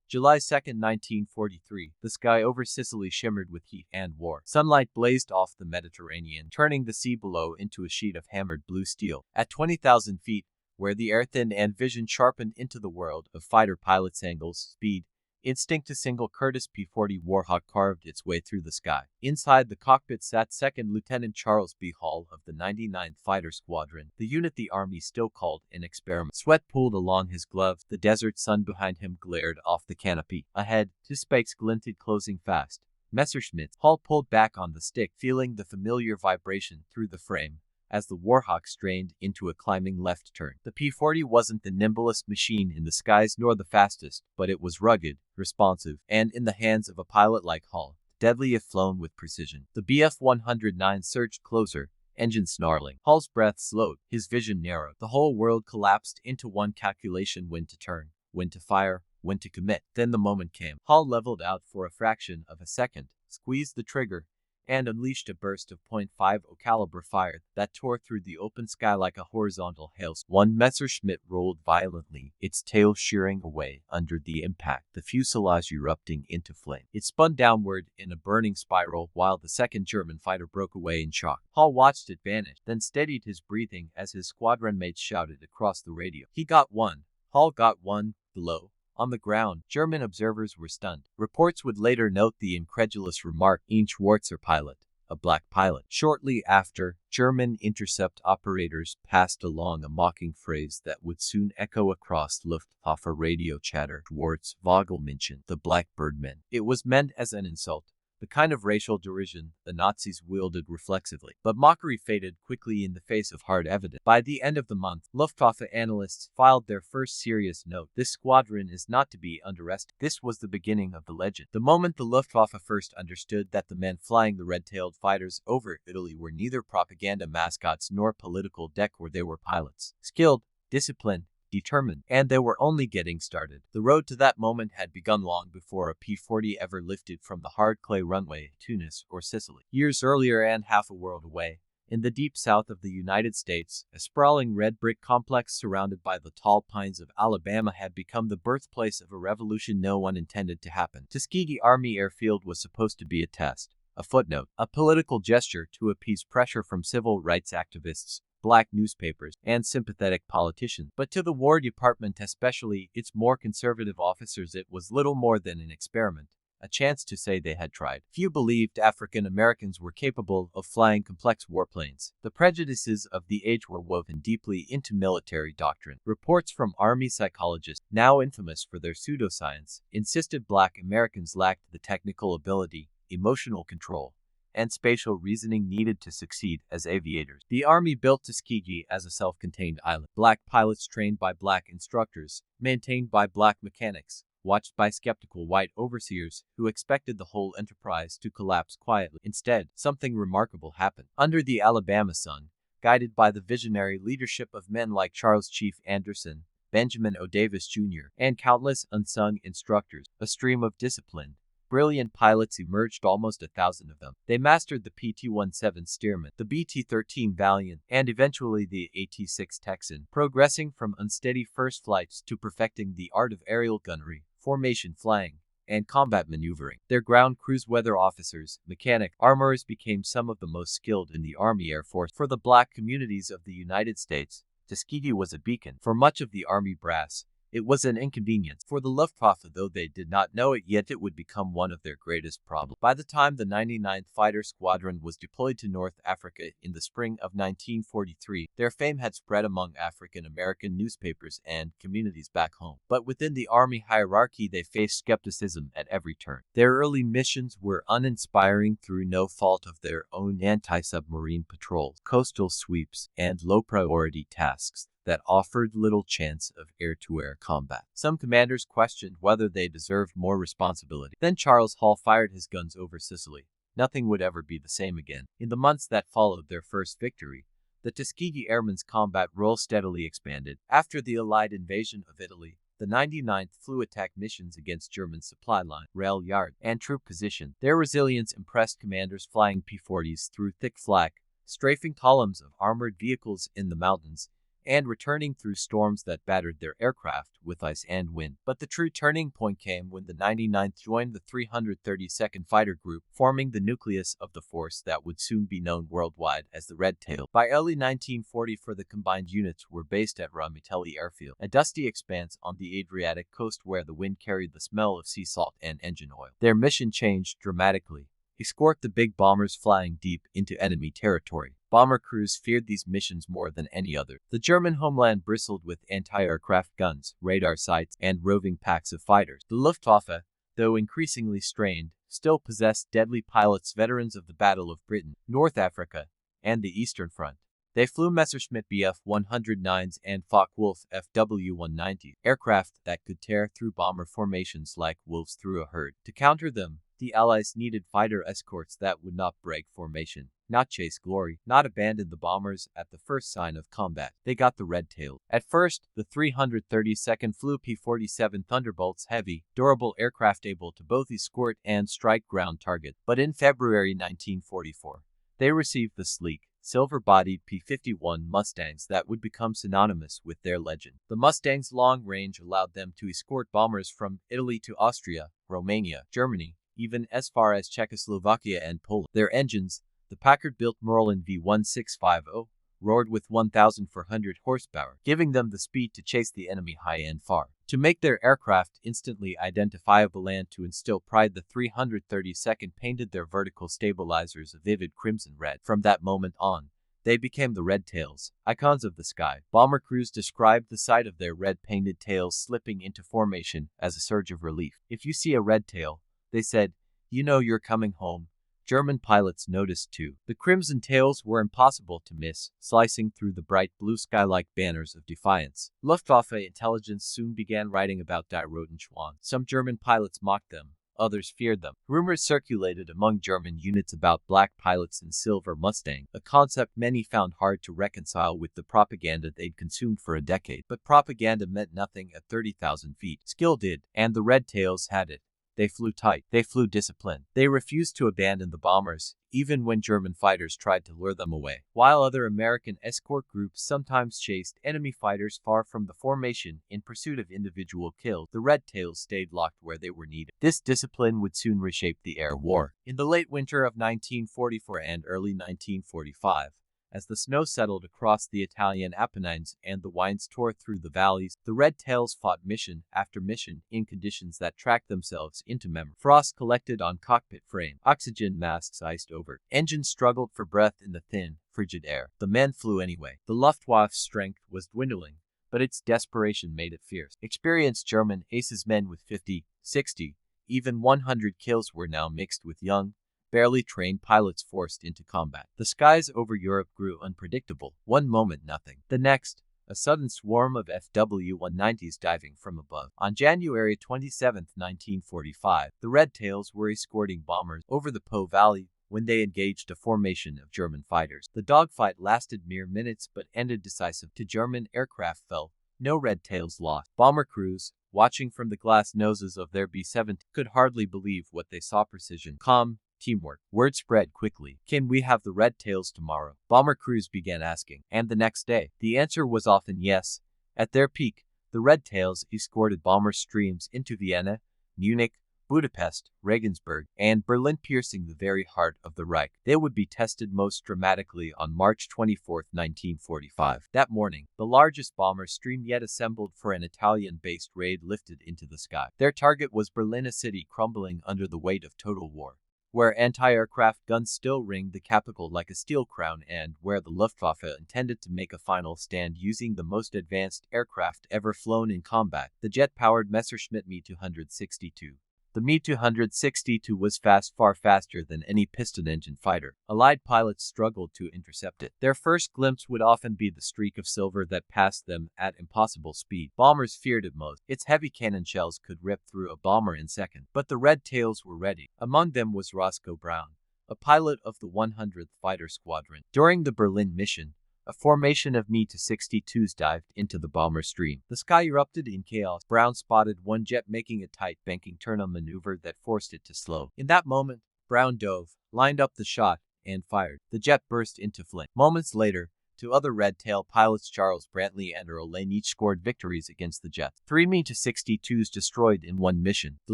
July 2, 1943, the sky over Sicily shimmered with heat and war. Sunlight blazed off the Mediterranean, turning the sea below into a sheet of hammered blue steel. At 20,000 feet, where the air thinned and vision sharpened into the world of fighter pilots' angles, speed, instinct, a single Curtiss P-40 Warhawk carved its way through the sky. Inside the cockpit sat 2nd Lieutenant Charles B. Hall of the 99th Fighter Squadron, the unit the Army still called an experiment. Sweat pooled along his gloves, the desert sun behind him glared off the canopy. Ahead, two spikes glinted, closing fast. Messerschmitts. Hall pulled back on the stick, feeling the familiar vibration through the frame as the Warhawk strained into a climbing left turn. The P-40 wasn't the nimblest machine in the skies nor the fastest, but it was rugged, responsive, and in the hands of a pilot like Hall, deadly if flown with precision. The Bf-109 surged closer, engine snarling. Hall's breath slowed, his vision narrowed. The whole world collapsed into one calculation: when to turn, when to fire, when to commit. Then the moment came. Hall leveled out for a fraction of a second, squeezed the trigger, and unleashed a burst of .50 caliber fire that tore through the open sky like a horizontal hailstorm. One Messerschmitt rolled violently, its tail shearing away under the impact, the fuselage erupting into flame. It spun downward in a burning spiral while the second German fighter broke away in shock. Hall watched it vanish, then steadied his breathing as his squadron mates shouted across the radio. He got one. Hall got one. Below, on the ground, German observers were stunned. Reports would later note the incredulous remark, "Ein Schwarzer Pilot," a black pilot. Shortly after, German intercept operators passed along a mocking phrase that would soon echo across Luftwaffe radio chatter: "Schwarz Vogelmännchen," the black birdmen. It was meant as an insult, the kind of racial derision the Nazis wielded reflexively. But mockery faded quickly in the face of hard evidence. By the end of the month, Luftwaffe analysts filed their first serious note: "This squadron is not to be underestimated." This was the beginning of the legend. The moment the Luftwaffe first understood that the men flying the red-tailed fighters over Italy were neither propaganda mascots nor political decor, they were pilots. Skilled, disciplined, determined, and they were only getting started. The road to that moment had begun long before a P-40 ever lifted from the hard clay runway at Tunis or Sicily. Years earlier and half a world away, in the deep south of the United States, a sprawling red brick complex surrounded by the tall pines of Alabama had become the birthplace of a revolution no one intended to happen. Tuskegee Army Airfield was supposed to be a test, a footnote, a political gesture to appease pressure from civil rights activists, black newspapers, and sympathetic politicians. But to the War Department, especially its more conservative officers, it was little more than an experiment, a chance to say they had tried. Few believed African Americans were capable of flying complex warplanes. The prejudices of the age were woven deeply into military doctrine. Reports from Army psychologists, now infamous for their pseudoscience, insisted black Americans lacked the technical ability, emotional control, and spatial reasoning needed to succeed as aviators. The Army built Tuskegee as a self-contained island. Black pilots trained by black instructors, maintained by black mechanics, watched by skeptical white overseers who expected the whole enterprise to collapse quietly. Instead, something remarkable happened. Under the Alabama sun, guided by the visionary leadership of men like Charles Chief Anderson, Benjamin O. Davis Jr., and countless unsung instructors, a stream of disciplined, brilliant pilots emerged, almost 1,000 of them. They mastered the PT-17 Stearman, the BT-13 Valiant, and eventually the AT-6 Texan, progressing from unsteady first flights to perfecting the art of aerial gunnery, formation flying, and combat maneuvering. Their ground crews, weather officers, mechanic, armorers became some of the most skilled in the Army Air Force. For the black communities of the United States, Tuskegee was a beacon. For much of the Army brass, it was an inconvenience. For the Luftwaffe, though they did not know it yet, it would become one of their greatest problems. By the time the 99th Fighter Squadron was deployed to North Africa in the spring of 1943, their fame had spread among African American newspapers and communities back home. But within the Army hierarchy, they faced skepticism at every turn. Their early missions were uninspiring through no fault of their own: anti-submarine patrols, coastal sweeps, and low-priority tasks that offered little chance of air-to-air combat. Some commanders questioned whether they deserved more responsibility. Then Charles Hall fired his guns over Sicily. Nothing would ever be the same again. In the months that followed their first victory, the Tuskegee Airmen's combat role steadily expanded. After the Allied invasion of Italy, the 99th flew attack missions against German supply line, rail yard, and troop position. Their resilience impressed commanders flying P-40s through thick flak, strafing columns of armored vehicles in the mountains, and returning through storms that battered their aircraft with ice and wind. But the true turning point came when the 99th joined the 332nd Fighter Group, forming the nucleus of the force that would soon be known worldwide as the Red Tail. By early 1944, the combined units were based at Ramitelli Airfield, a dusty expanse on the Adriatic coast where the wind carried the smell of sea salt and engine oil. Their mission changed dramatically. Escort the big bombers flying deep into enemy territory. Bomber crews feared these missions more than any other. The German homeland bristled with anti-aircraft guns, radar sights, and roving packs of fighters. The Luftwaffe, though increasingly strained, still possessed deadly pilots, veterans of the Battle of Britain, North Africa, and the Eastern Front. They flew Messerschmitt Bf-109s and Focke-Wulf FW-190, aircraft that could tear through bomber formations like wolves through a herd. To counter them, the Allies needed fighter escorts that would not break formation, not chase glory, not abandon the bombers at the first sign of combat. They got the Red Tail. At first, the 332nd flew P-47 Thunderbolts, heavy, durable aircraft able to both escort and strike ground targets. But in February 1944, they received the sleek, silver-bodied P-51 Mustangs that would become synonymous with their legend. The Mustangs' long range allowed them to escort bombers from Italy to Austria, Romania, Germany, even as far as Czechoslovakia and Poland. Their engines, the Packard-built Merlin V1650, roared with 1,400 horsepower, giving them the speed to chase the enemy high and far. To make their aircraft instantly identifiable and to instill pride, the 332nd painted their vertical stabilizers a vivid crimson red. From that moment on, they became the Red Tails, icons of the sky. Bomber crews described the sight of their red-painted tails slipping into formation as a surge of relief. If you see a red tail, they said, you know you're coming home. German pilots noticed too. The crimson tails were impossible to miss, slicing through the bright blue sky like banners of defiance. Luftwaffe intelligence soon began writing about Die Roten Schwan. Some German pilots mocked them, others feared them. Rumors circulated among German units about black pilots in silver Mustang, a concept many found hard to reconcile with the propaganda they'd consumed for a decade. But propaganda meant nothing at 30,000 feet. Skill did, and the Red Tails had it. They flew tight. They flew disciplined. They refused to abandon the bombers, even when German fighters tried to lure them away. While other American escort groups sometimes chased enemy fighters far from the formation in pursuit of individual kills, the Red Tails stayed locked where they were needed. This discipline would soon reshape the air war. In the late winter of 1944 and early 1945, as the snow settled across the Italian Apennines and the winds tore through the valleys, the Red Tails fought mission after mission in conditions that tracked themselves into memory. Frost collected on cockpit frame, oxygen masks iced over, engines struggled for breath in the thin, frigid air. The men flew anyway. The Luftwaffe's strength was dwindling, but its desperation made it fierce. Experienced German aces, men with 50, 60, even 100 kills, were now mixed with young, barely trained pilots forced into combat. The skies over Europe grew unpredictable. One moment nothing. The next, a sudden swarm of FW-190s diving from above. On January 27, 1945, the Red Tails were escorting bombers over the Po Valley when they engaged a formation of German fighters. The dogfight lasted mere minutes but ended decisive. Two German aircraft fell. No Red Tails lost. Bomber crews, watching from the glass noses of their B-17, could hardly believe what they saw. Precision, calm, teamwork. Word spread quickly. Can we have the Red Tails tomorrow? Bomber crews began asking. And the next day, the answer was often yes. At their peak, the Red Tails escorted bomber streams into Vienna, Munich, Budapest, Regensburg, and Berlin, piercing the very heart of the Reich. They would be tested most dramatically on March 24, 1945. That morning, the largest bomber stream yet assembled for an Italian-based raid lifted into the sky. Their target was Berlin, a city crumbling under the weight of total war, where anti-aircraft guns still ringed the capital like a steel crown, and where the Luftwaffe intended to make a final stand using the most advanced aircraft ever flown in combat, the jet-powered Messerschmitt Me-262. The Me-262 was fast, far faster than any piston-engine fighter. Allied pilots struggled to intercept it. Their first glimpse would often be the streak of silver that passed them at impossible speed. Bombers feared it most. Its heavy cannon shells could rip through a bomber in seconds. But the Red Tails were ready. Among them was Roscoe Brown, a pilot of the 100th Fighter Squadron. During the Berlin mission, a formation of Me-262s dived into the bomber stream. The sky erupted in chaos. Brown spotted one jet making a tight banking turn-on maneuver that forced it to slow. In that moment, Brown dove, lined up the shot, and fired. The jet burst into flame. Moments later, to other Red Tail pilots Charles Brantley and Earl Lane each scored victories against the jets. 3 Me-62s destroyed in one mission. The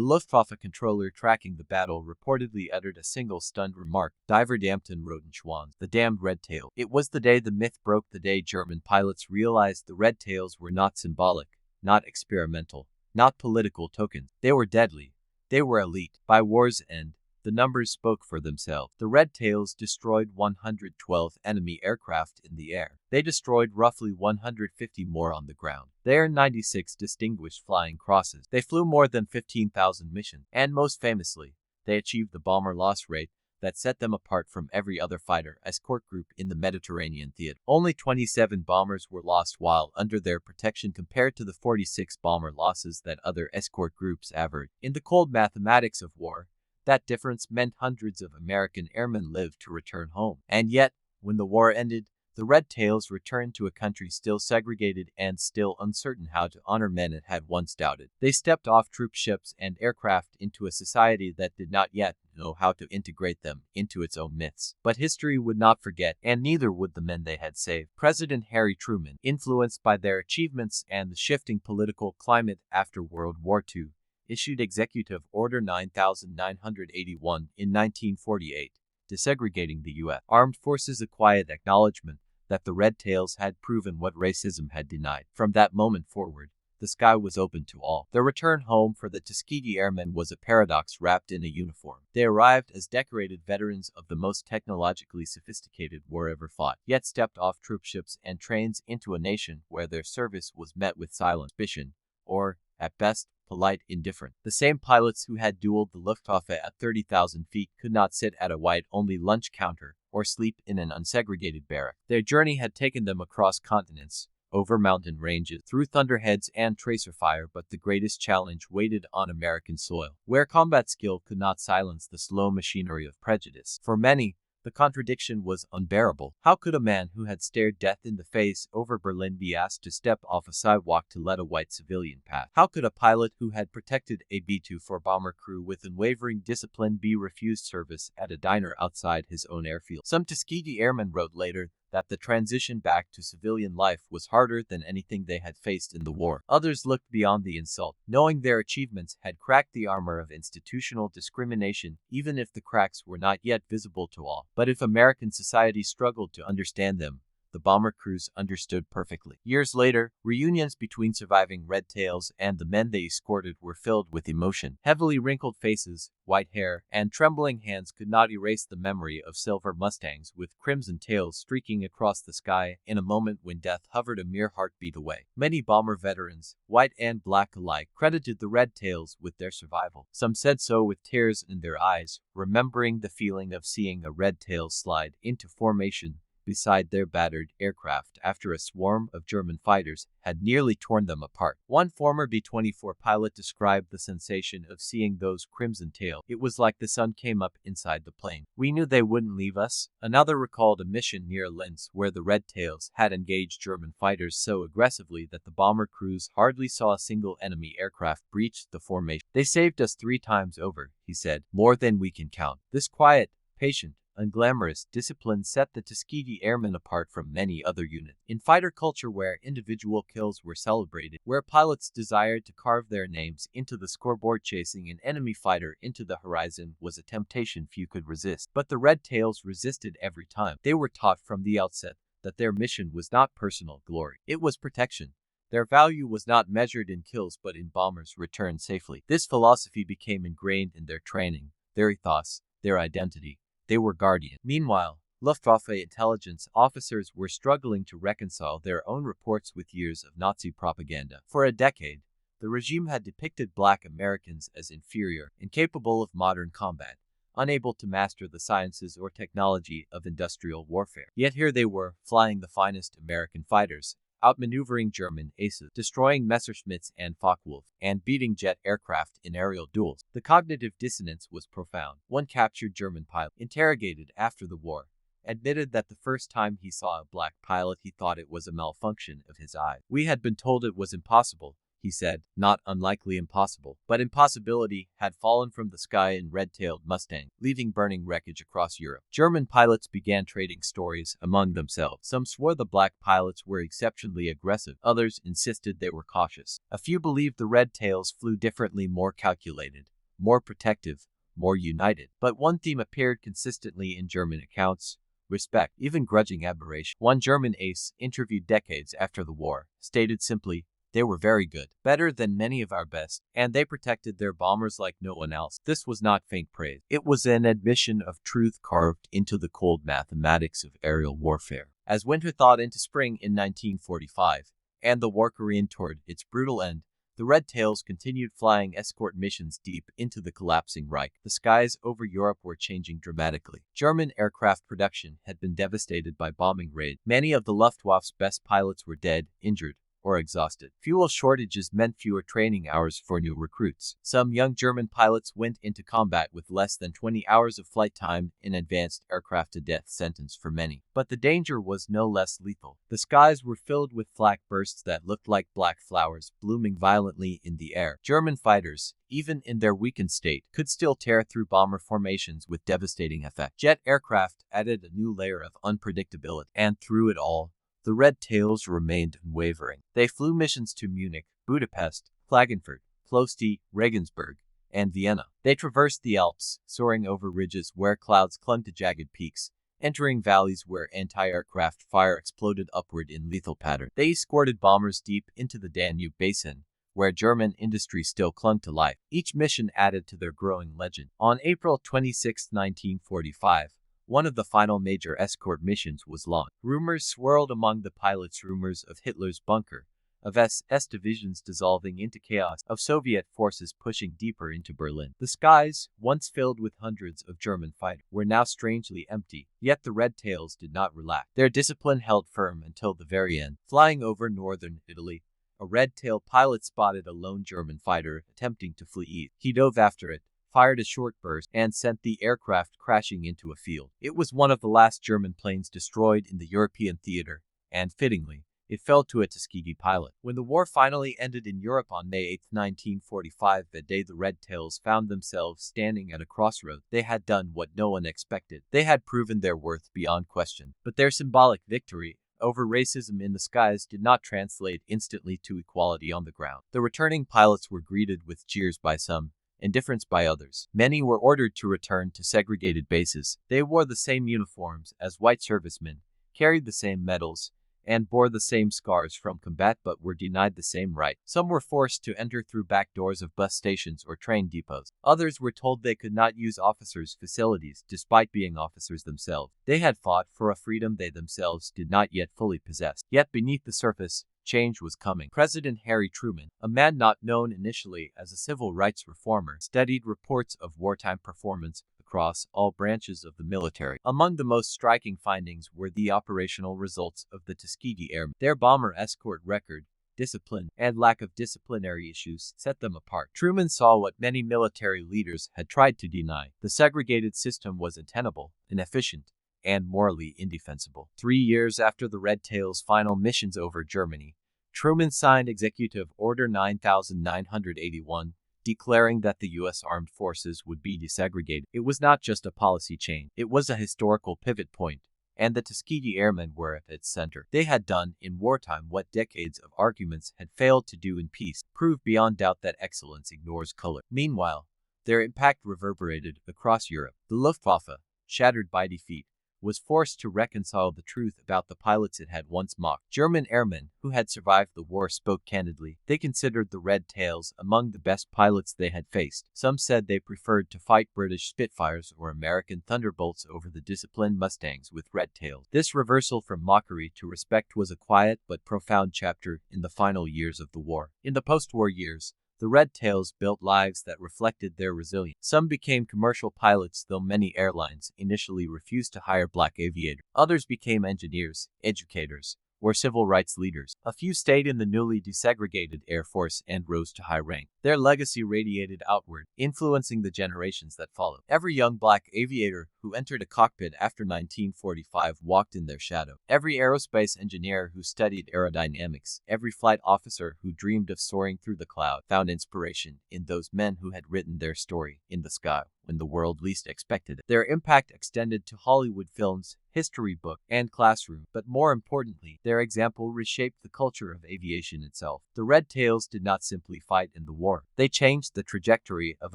Luftwaffe controller tracking the battle reportedly uttered a single stunned remark, Die verdammten roten Schwans, the damned red tail. It was the day the myth broke, the day German pilots realized the red tails were not symbolic, not experimental, not political tokens. They were deadly. They were elite. By war's end, the numbers spoke for themselves. The Red Tails destroyed 112 enemy aircraft in the air. They destroyed roughly 150 more on the ground. They earned 96 distinguished flying crosses. They flew more than 15,000 missions. And most famously, they achieved the bomber loss rate that set them apart from every other fighter escort group in the Mediterranean theater. Only 27 bombers were lost while under their protection compared to the 46 bomber losses that other escort groups averaged. In the cold mathematics of war, that difference meant hundreds of American airmen lived to return home. And yet, when the war ended, the Red Tails returned to a country still segregated and still uncertain how to honor men it had once doubted. They stepped off troop ships and aircraft into a society that did not yet know how to integrate them into its own myths. But history would not forget, and neither would the men they had saved. President Harry Truman, influenced by their achievements and the shifting political climate after World War II, issued Executive Order 9981 in 1948, desegregating the U.S. Armed Forces, a quiet acknowledgement that the Red Tails had proven what racism had denied. From that moment forward, the sky was open to all. The return home for the Tuskegee Airmen was a paradox wrapped in a uniform. They arrived as decorated veterans of the most technologically sophisticated war ever fought, yet stepped off troop ships and trains into a nation where their service was met with silent suspicion, or, at best, polite indifference. The same pilots who had dueled the Luftwaffe at 30,000 feet could not sit at a white-only lunch counter or sleep in an unsegregated barrack. Their journey had taken them across continents, over mountain ranges, through thunderheads and tracer fire, but the greatest challenge waited on American soil, where combat skill could not silence the slow machinery of prejudice. For many, the contradiction was unbearable. How could a man who had stared death in the face over Berlin be asked to step off a sidewalk to let a white civilian pass? How could a pilot who had protected a B-24 bomber crew with unwavering discipline be refused service at a diner outside his own airfield? Some Tuskegee Airmen wrote later that the transition back to civilian life was harder than anything they had faced in the war. Others looked beyond the insult, knowing their achievements had cracked the armor of institutional discrimination, even if the cracks were not yet visible to all. But if American society struggled to understand them, the bomber crews understood perfectly. Years later, reunions between surviving Red Tails and the men they escorted were filled with emotion. Heavily wrinkled faces, white hair, and trembling hands could not erase the memory of silver Mustangs with crimson tails streaking across the sky in a moment when death hovered a mere heartbeat away. Many bomber veterans, white and black alike, credited the Red Tails with their survival. Some said so with tears in their eyes, remembering the feeling of seeing a Red Tail slide into formation beside their battered aircraft after a swarm of German fighters had nearly torn them apart. One former B-24 pilot described the sensation of seeing those crimson tails. It was like the sun came up inside the plane. We knew they wouldn't leave us. Another recalled a mission near Linz where the Red Tails had engaged German fighters so aggressively that the bomber crews hardly saw a single enemy aircraft breach the formation. They saved us 3 times over, he said, more than we can count. This quiet, patient, unglamorous discipline set the Tuskegee Airmen apart from many other units. In fighter culture where individual kills were celebrated, where pilots desired to carve their names into the scoreboard, chasing an enemy fighter into the horizon was a temptation few could resist. But the Red Tails resisted every time. They were taught from the outset that their mission was not personal glory. It was protection. Their value was not measured in kills but in bombers returned safely. This philosophy became ingrained in their training, their ethos, their identity. They were guardians. Meanwhile, Luftwaffe intelligence officers were struggling to reconcile their own reports with years of Nazi propaganda. For a decade, the regime had depicted black Americans as inferior, incapable of modern combat, unable to master the sciences or technology of industrial warfare. Yet here they were, flying the finest American fighters, outmaneuvering German aces, destroying Messerschmitts and Focke-Wulf, and beating jet aircraft in aerial duels. The cognitive dissonance was profound. One captured German pilot, interrogated after the war, admitted that the first time he saw a black pilot he thought it was a malfunction of his eye. We had been told it was impossible, he said, not unlikely impossible. But impossibility had fallen from the sky in red-tailed Mustang, leaving burning wreckage across Europe. German pilots began trading stories among themselves. Some swore the black pilots were exceptionally aggressive, others insisted they were cautious. A few believed the red tails flew differently, more calculated, more protective, more united. But one theme appeared consistently in German accounts: respect, even grudging admiration. One German ace, interviewed decades after the war, stated simply, "They were very good, better than many of our best, and they protected their bombers like no one else." This was not faint praise. It was an admission of truth carved into the cold mathematics of aerial warfare. As winter thawed into spring in 1945, and the war careered toward its brutal end, the Red Tails continued flying escort missions deep into the collapsing Reich. The skies over Europe were changing dramatically. German aircraft production had been devastated by bombing raids. Many of the Luftwaffe's best pilots were dead, injured, or exhausted. Fuel shortages meant fewer training hours for new recruits. Some young German pilots went into combat with less than 20 hours of flight time, an advanced aircraft-to-death sentence for many. But the danger was no less lethal. The skies were filled with flak bursts that looked like black flowers blooming violently in the air. German fighters, even in their weakened state, could still tear through bomber formations with devastating effect. Jet aircraft added a new layer of unpredictability, and through it all, the Red Tails remained unwavering. They flew missions to Munich, Budapest, Klagenfurt, Ploesti, Regensburg, and Vienna. They traversed the Alps, soaring over ridges where clouds clung to jagged peaks, entering valleys where anti-aircraft fire exploded upward in lethal pattern. They escorted bombers deep into the Danube basin, where German industry still clung to life. Each mission added to their growing legend. On April 26, 1945, one of the final major escort missions was launched. Rumors swirled among the pilots, rumors of Hitler's bunker, of SS divisions dissolving into chaos, of Soviet forces pushing deeper into Berlin. The skies, once filled with hundreds of German fighters, were now strangely empty, yet the Red Tails did not relax. Their discipline held firm until the very end. Flying over northern Italy, a red-tail pilot spotted a lone German fighter attempting to flee east. He dove after it, fired a short burst, and sent the aircraft crashing into a field. It was one of the last German planes destroyed in the European theater, and fittingly, it fell to a Tuskegee pilot. When the war finally ended in Europe on May 8, 1945, that day the Red Tails found themselves standing at a crossroads. They had done what no one expected. They had proven their worth beyond question. But their symbolic victory over racism in the skies did not translate instantly to equality on the ground. The returning pilots were greeted with cheers by some, indifference by others. Many were ordered to return to segregated bases. They wore the same uniforms as white servicemen, carried the same medals, and bore the same scars from combat, but were denied the same right. Some were forced to enter through back doors of bus stations or train depots. Others were told they could not use officers' facilities despite being officers themselves. They had fought for a freedom they themselves did not yet fully possess. Yet beneath the surface, change was coming. President Harry Truman, a man not known initially as a civil rights reformer, studied reports of wartime performance across all branches of the military. Among the most striking findings were the operational results of the Tuskegee Airmen. Their bomber escort record, discipline, and lack of disciplinary issues set them apart. Truman saw what many military leaders had tried to deny. The segregated system was untenable, inefficient, and morally indefensible. 3 years after the Red Tails' final missions over Germany, Truman signed Executive Order 9981, declaring that the U.S. Armed Forces would be desegregated. It was not just a policy change, it was a historical pivot point, and the Tuskegee Airmen were at its center. They had done in wartime what decades of arguments had failed to do in peace, proved beyond doubt that excellence ignores color. Meanwhile, their impact reverberated across Europe. The Luftwaffe, shattered by defeat, was forced to reconcile the truth about the pilots it had once mocked. German airmen who had survived the war spoke candidly. They considered the Red Tails among the best pilots they had faced. Some said they preferred to fight British Spitfires or American Thunderbolts over the disciplined Mustangs with Red Tails. This reversal from mockery to respect was a quiet but profound chapter in the final years of the war. In the post-war years, the Red Tails built lives that reflected their resilience. Some became commercial pilots, though many airlines initially refused to hire black aviators. Others became engineers, educators, were civil rights leaders. A few stayed in the newly desegregated Air Force and rose to high rank. Their legacy radiated outward, influencing the generations that followed. Every young black aviator who entered a cockpit after 1945 walked in their shadow. Every aerospace engineer who studied aerodynamics, every flight officer who dreamed of soaring through the cloud, found inspiration in those men who had written their story in the sky when the world least expected it. Their impact extended to Hollywood films, history book, and classroom, but more importantly, their example reshaped the culture of aviation itself. The Red Tails did not simply fight in the war. They changed the trajectory of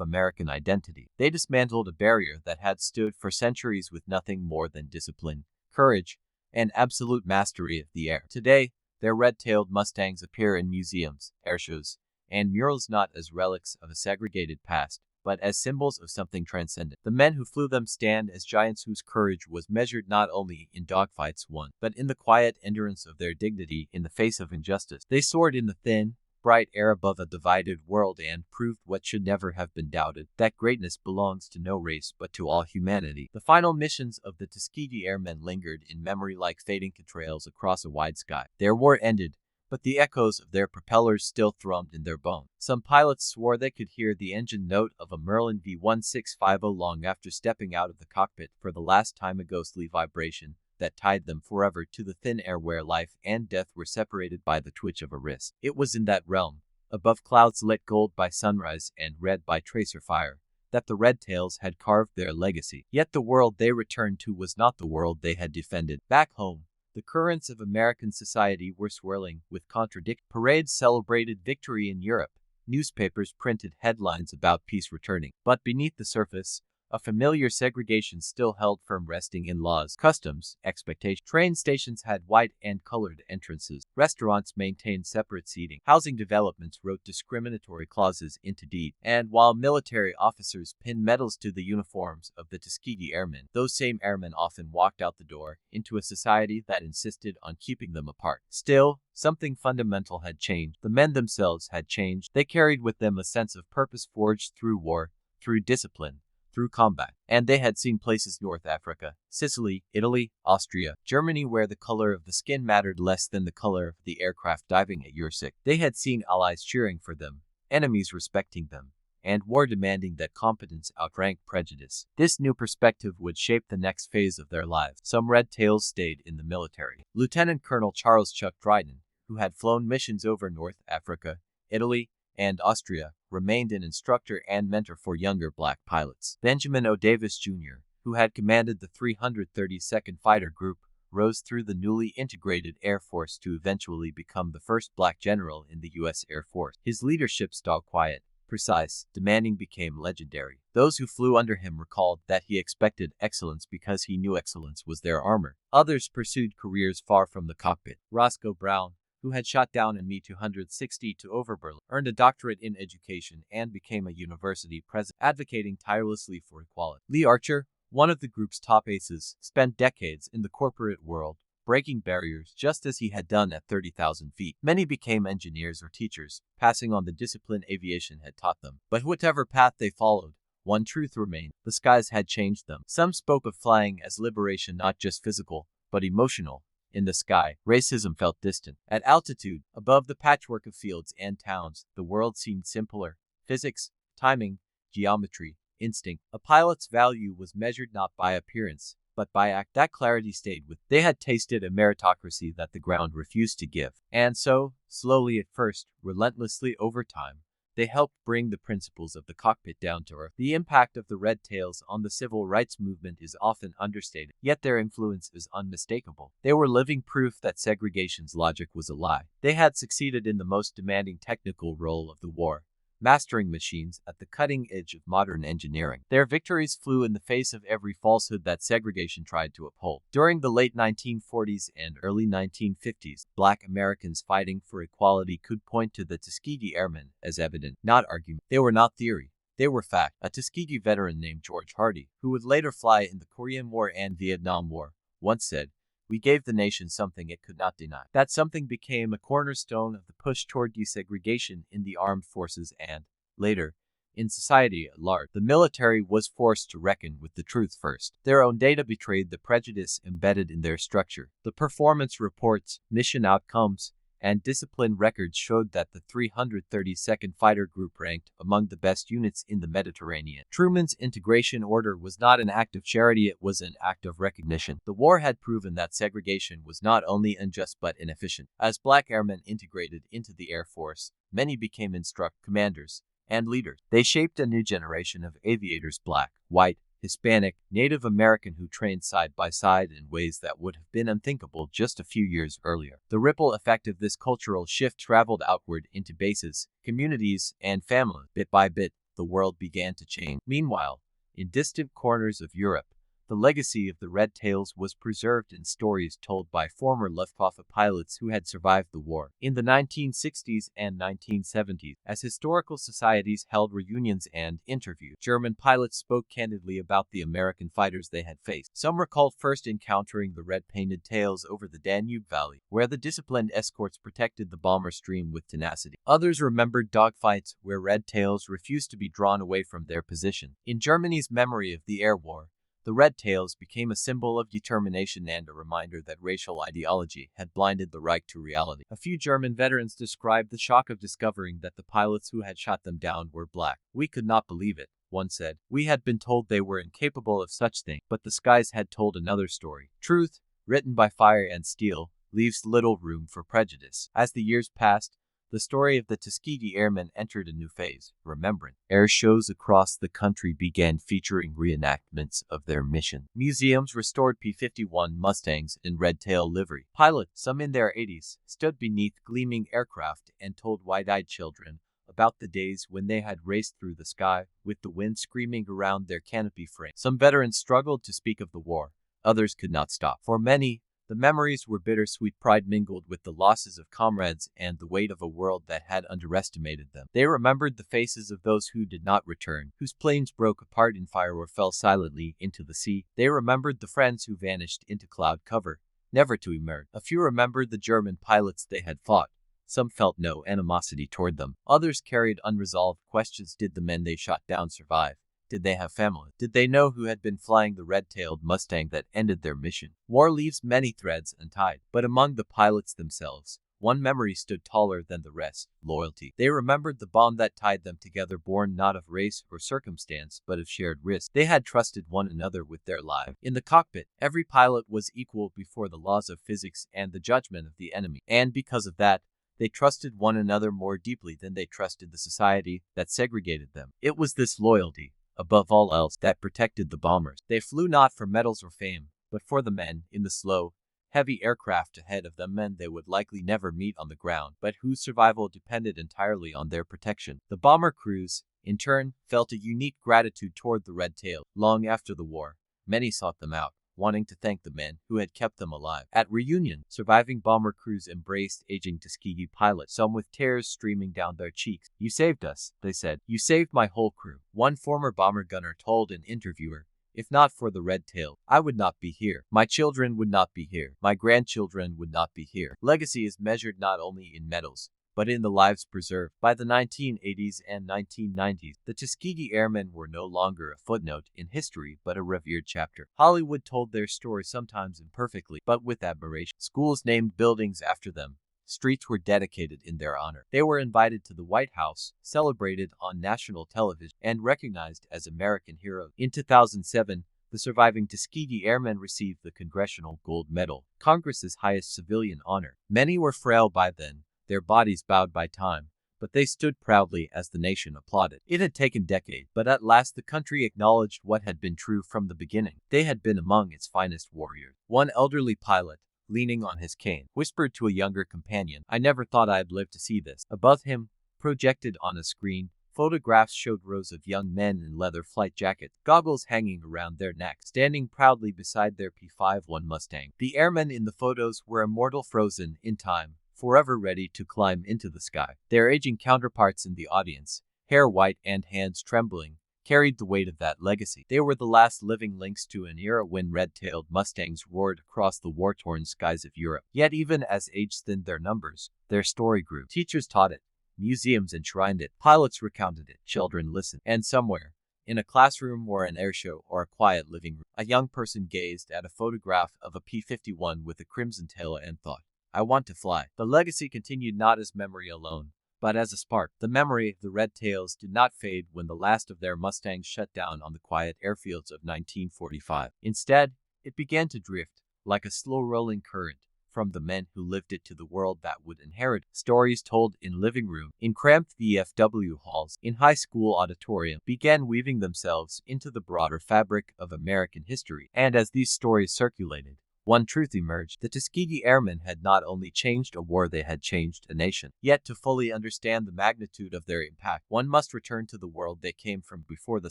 American identity. They dismantled a barrier that had stood for centuries with nothing more than discipline, courage, and absolute mastery of the air. Today, their red-tailed Mustangs appear in museums, airshows, and murals not as relics of a segregated past, but as symbols of something transcendent. The men who flew them stand as giants whose courage was measured not only in dogfights won, but in the quiet endurance of their dignity in the face of injustice. They soared in the thin, bright air above a divided world and proved what should never have been doubted, that greatness belongs to no race but to all humanity. The final missions of the Tuskegee Airmen lingered in memory like fading contrails across a wide sky. Their war ended, but the echoes of their propellers still thrummed in their bones. Some pilots swore they could hear the engine note of a Merlin V1650 long after stepping out of the cockpit for the last time, a ghostly vibration that tied them forever to the thin air where life and death were separated by the twitch of a wrist. It was in that realm, above clouds lit gold by sunrise and red by tracer fire, that the Red Tails had carved their legacy. Yet the world they returned to was not the world they had defended. Back home, the currents of American society were swirling with contradictory parades celebrated victory in Europe. Newspapers printed headlines about peace returning. But beneath the surface, a familiar segregation still held firm, resting in laws, customs, expectations. Train stations had white and colored entrances. Restaurants maintained separate seating. Housing developments wrote discriminatory clauses into deed. And while military officers pinned medals to the uniforms of the Tuskegee Airmen, those same airmen often walked out the door into a society that insisted on keeping them apart. Still, something fundamental had changed. The men themselves had changed. They carried with them a sense of purpose forged through war, through discipline, through combat. And they had seen places: North Africa, Sicily, Italy, Austria, Germany, where the color of the skin mattered less than the color of the aircraft diving at your sick. They had seen allies cheering for them, enemies respecting them, and war demanding that competence outrank prejudice. This new perspective would shape the next phase of their lives. Some Red Tails stayed in the military. Lieutenant Colonel Charles Chuck Dryden, who had flown missions over North Africa, Italy, and Austria, remained an instructor and mentor for younger black pilots. Benjamin O. Davis Jr., who had commanded the 332nd Fighter Group, rose through the newly integrated Air Force to eventually become the first black general in the U.S. Air Force. His leadership style, quiet, precise, demanding, became legendary. Those who flew under him recalled that he expected excellence because he knew excellence was their armor. Others pursued careers far from the cockpit. Roscoe Brown, who had shot down an Me-260 to Overberlin, earned a doctorate in education and became a university president, advocating tirelessly for equality. Lee Archer, one of the group's top aces, spent decades in the corporate world, breaking barriers just as he had done at 30,000 feet. Many became engineers or teachers, passing on the discipline aviation had taught them. But whatever path they followed, one truth remained: the skies had changed them. Some spoke of flying as liberation, not just physical, but emotional. In the sky, racism felt distant. At altitude, above the patchwork of fields and towns, the world seemed simpler. Physics, timing, geometry, instinct. A pilot's value was measured not by appearance, but by act. That clarity stayed with them. They had tasted a meritocracy that the ground refused to give. And so, slowly at first, relentlessly over time, they helped bring the principles of the cockpit down to earth. The impact of the Red Tails on the civil rights movement is often understated, yet their influence is unmistakable. They were living proof that segregation's logic was a lie. They had succeeded in the most demanding technical role of the war, mastering machines at the cutting edge of modern engineering. Their victories flew in the face of every falsehood that segregation tried to uphold. During the late 1940s and early 1950s, black Americans fighting for equality could point to the Tuskegee Airmen as evidence, not argument. They were not theory. They were fact. A Tuskegee veteran named George Hardy, who would later fly in the Korean War and Vietnam War, once said, "We gave the nation something it could not deny." That something became a cornerstone of the push toward desegregation in the armed forces and, later, In society at large, the military was forced to reckon with the truth first. Their own data betrayed the prejudice embedded in their structure. The performance reports, mission outcomes, and discipline records showed that the 332nd Fighter Group ranked among the best units in the Mediterranean. Truman's integration order was not an act of charity, it was an act of recognition. The war had proven that segregation was not only unjust but inefficient. As black airmen integrated into the Air Force, many became instructors, commanders, and leaders. They shaped a new generation of aviators, black, white, Hispanic, Native American, who trained side by side in ways that would have been unthinkable just a few years earlier. The ripple effect of this cultural shift traveled outward into bases, communities, and families. Bit by bit, the world began to change. Meanwhile, in distant corners of Europe, the legacy of the Red Tails was preserved in stories told by former Luftwaffe pilots who had survived the war. In the 1960s and 1970s, as historical societies held reunions and interviews, German pilots spoke candidly about the American fighters they had faced. Some recalled first encountering the red-painted tails over the Danube Valley, where the disciplined escorts protected the bomber stream with tenacity. Others remembered dogfights where red tails refused to be drawn away from their position. In Germany's memory of the air war, the Red Tails became a symbol of determination and a reminder that racial ideology had blinded the Reich to reality. A few German veterans described the shock of discovering that the pilots who had shot them down were black. "We could not believe it," one said. "We had been told they were incapable of such things, but the skies had told another story." Truth, written by fire and steel, leaves little room for prejudice. As the years passed, the story of the Tuskegee Airmen entered a new phase. Remembrance air shows across the country began featuring reenactments of their mission. Museums restored P-51 Mustangs in red-tail livery. Pilots, some in their 80s, stood beneath gleaming aircraft and told wide-eyed children about the days when they had raced through the sky with the wind screaming around their canopy frame. Some veterans struggled to speak of the war. Others could not stop. For many, the memories were bittersweet. Pride mingled with the losses of comrades and the weight of a world that had underestimated them. They remembered the faces of those who did not return, whose planes broke apart in fire or fell silently into the sea. They remembered the friends who vanished into cloud cover, never to emerge. A few remembered the German pilots they had fought. Some felt no animosity toward them. Others carried unresolved questions. Did the men they shot down survive? Did they have family? Did they know who had been flying the red-tailed Mustang that ended their mission? War leaves many threads untied, but among the pilots themselves, one memory stood taller than the rest: loyalty. They remembered the bond that tied them together, born not of race or circumstance, but of shared risk. They had trusted one another with their lives. In the cockpit, every pilot was equal before the laws of physics and the judgment of the enemy, and because of that, they trusted one another more deeply than they trusted the society that segregated them. It was this loyalty, above all else, that protected the bombers. They flew not for medals or fame, but for the men in the slow, heavy aircraft ahead of them, men they would likely never meet on the ground, but whose survival depended entirely on their protection. The bomber crews, in turn, felt a unique gratitude toward the Red Tail. Long after the war, many sought them out, wanting to thank the men who had kept them alive. At reunion, surviving bomber crews embraced aging Tuskegee pilots, some with tears streaming down their cheeks. "You saved us," they said. "You saved my whole crew." One former bomber gunner told an interviewer, "If not for the Red Tail, I would not be here. My children would not be here. My grandchildren would not be here." Legacy is measured not only in medals, but in the lives preserved. By the 1980s and 1990s, the Tuskegee Airmen were no longer a footnote in history, but a revered chapter. Hollywood told their story, sometimes imperfectly, but with admiration. Schools named buildings after them. Streets were dedicated in their honor. They were invited to the White House, celebrated on national television, and recognized as American heroes. In 2007, the surviving Tuskegee Airmen received the Congressional Gold Medal, Congress's highest civilian honor. Many were frail by then, their bodies bowed by time, but they stood proudly as the nation applauded. It had taken decades, but at last the country acknowledged what had been true from the beginning. They had been among its finest warriors. One elderly pilot, leaning on his cane, whispered to a younger companion, "I never thought I'd live to see this." Above him, projected on a screen, photographs showed rows of young men in leather flight jackets, goggles hanging around their necks, standing proudly beside their P-51 Mustang. The airmen in the photos were immortal, frozen in time, forever ready to climb into the sky. Their aging counterparts in the audience, hair white and hands trembling, carried the weight of that legacy. They were the last living links to an era when red-tailed Mustangs roared across the war-torn skies of Europe. Yet even as age thinned their numbers, their story grew. Teachers taught it, Museums enshrined it. Pilots recounted it. Children listened. And somewhere, in a classroom or an airshow or a quiet living room, a young person gazed at a photograph of a P-51 with a crimson tail and thought, "I want to fly." The legacy continued not as memory alone, but as a spark. The memory of the Red Tails did not fade when the last of their Mustangs shut down on the quiet airfields of 1945. Instead, it began to drift, like a slow-rolling current, from the men who lived it to the world that would inherit. Stories told in living room, in cramped VFW halls, in high school auditorium, began weaving themselves into the broader fabric of American history. And as these stories circulated, one truth emerged: the Tuskegee Airmen had not only changed a war, they had changed a nation. Yet to fully understand the magnitude of their impact, one must return to the world they came from before the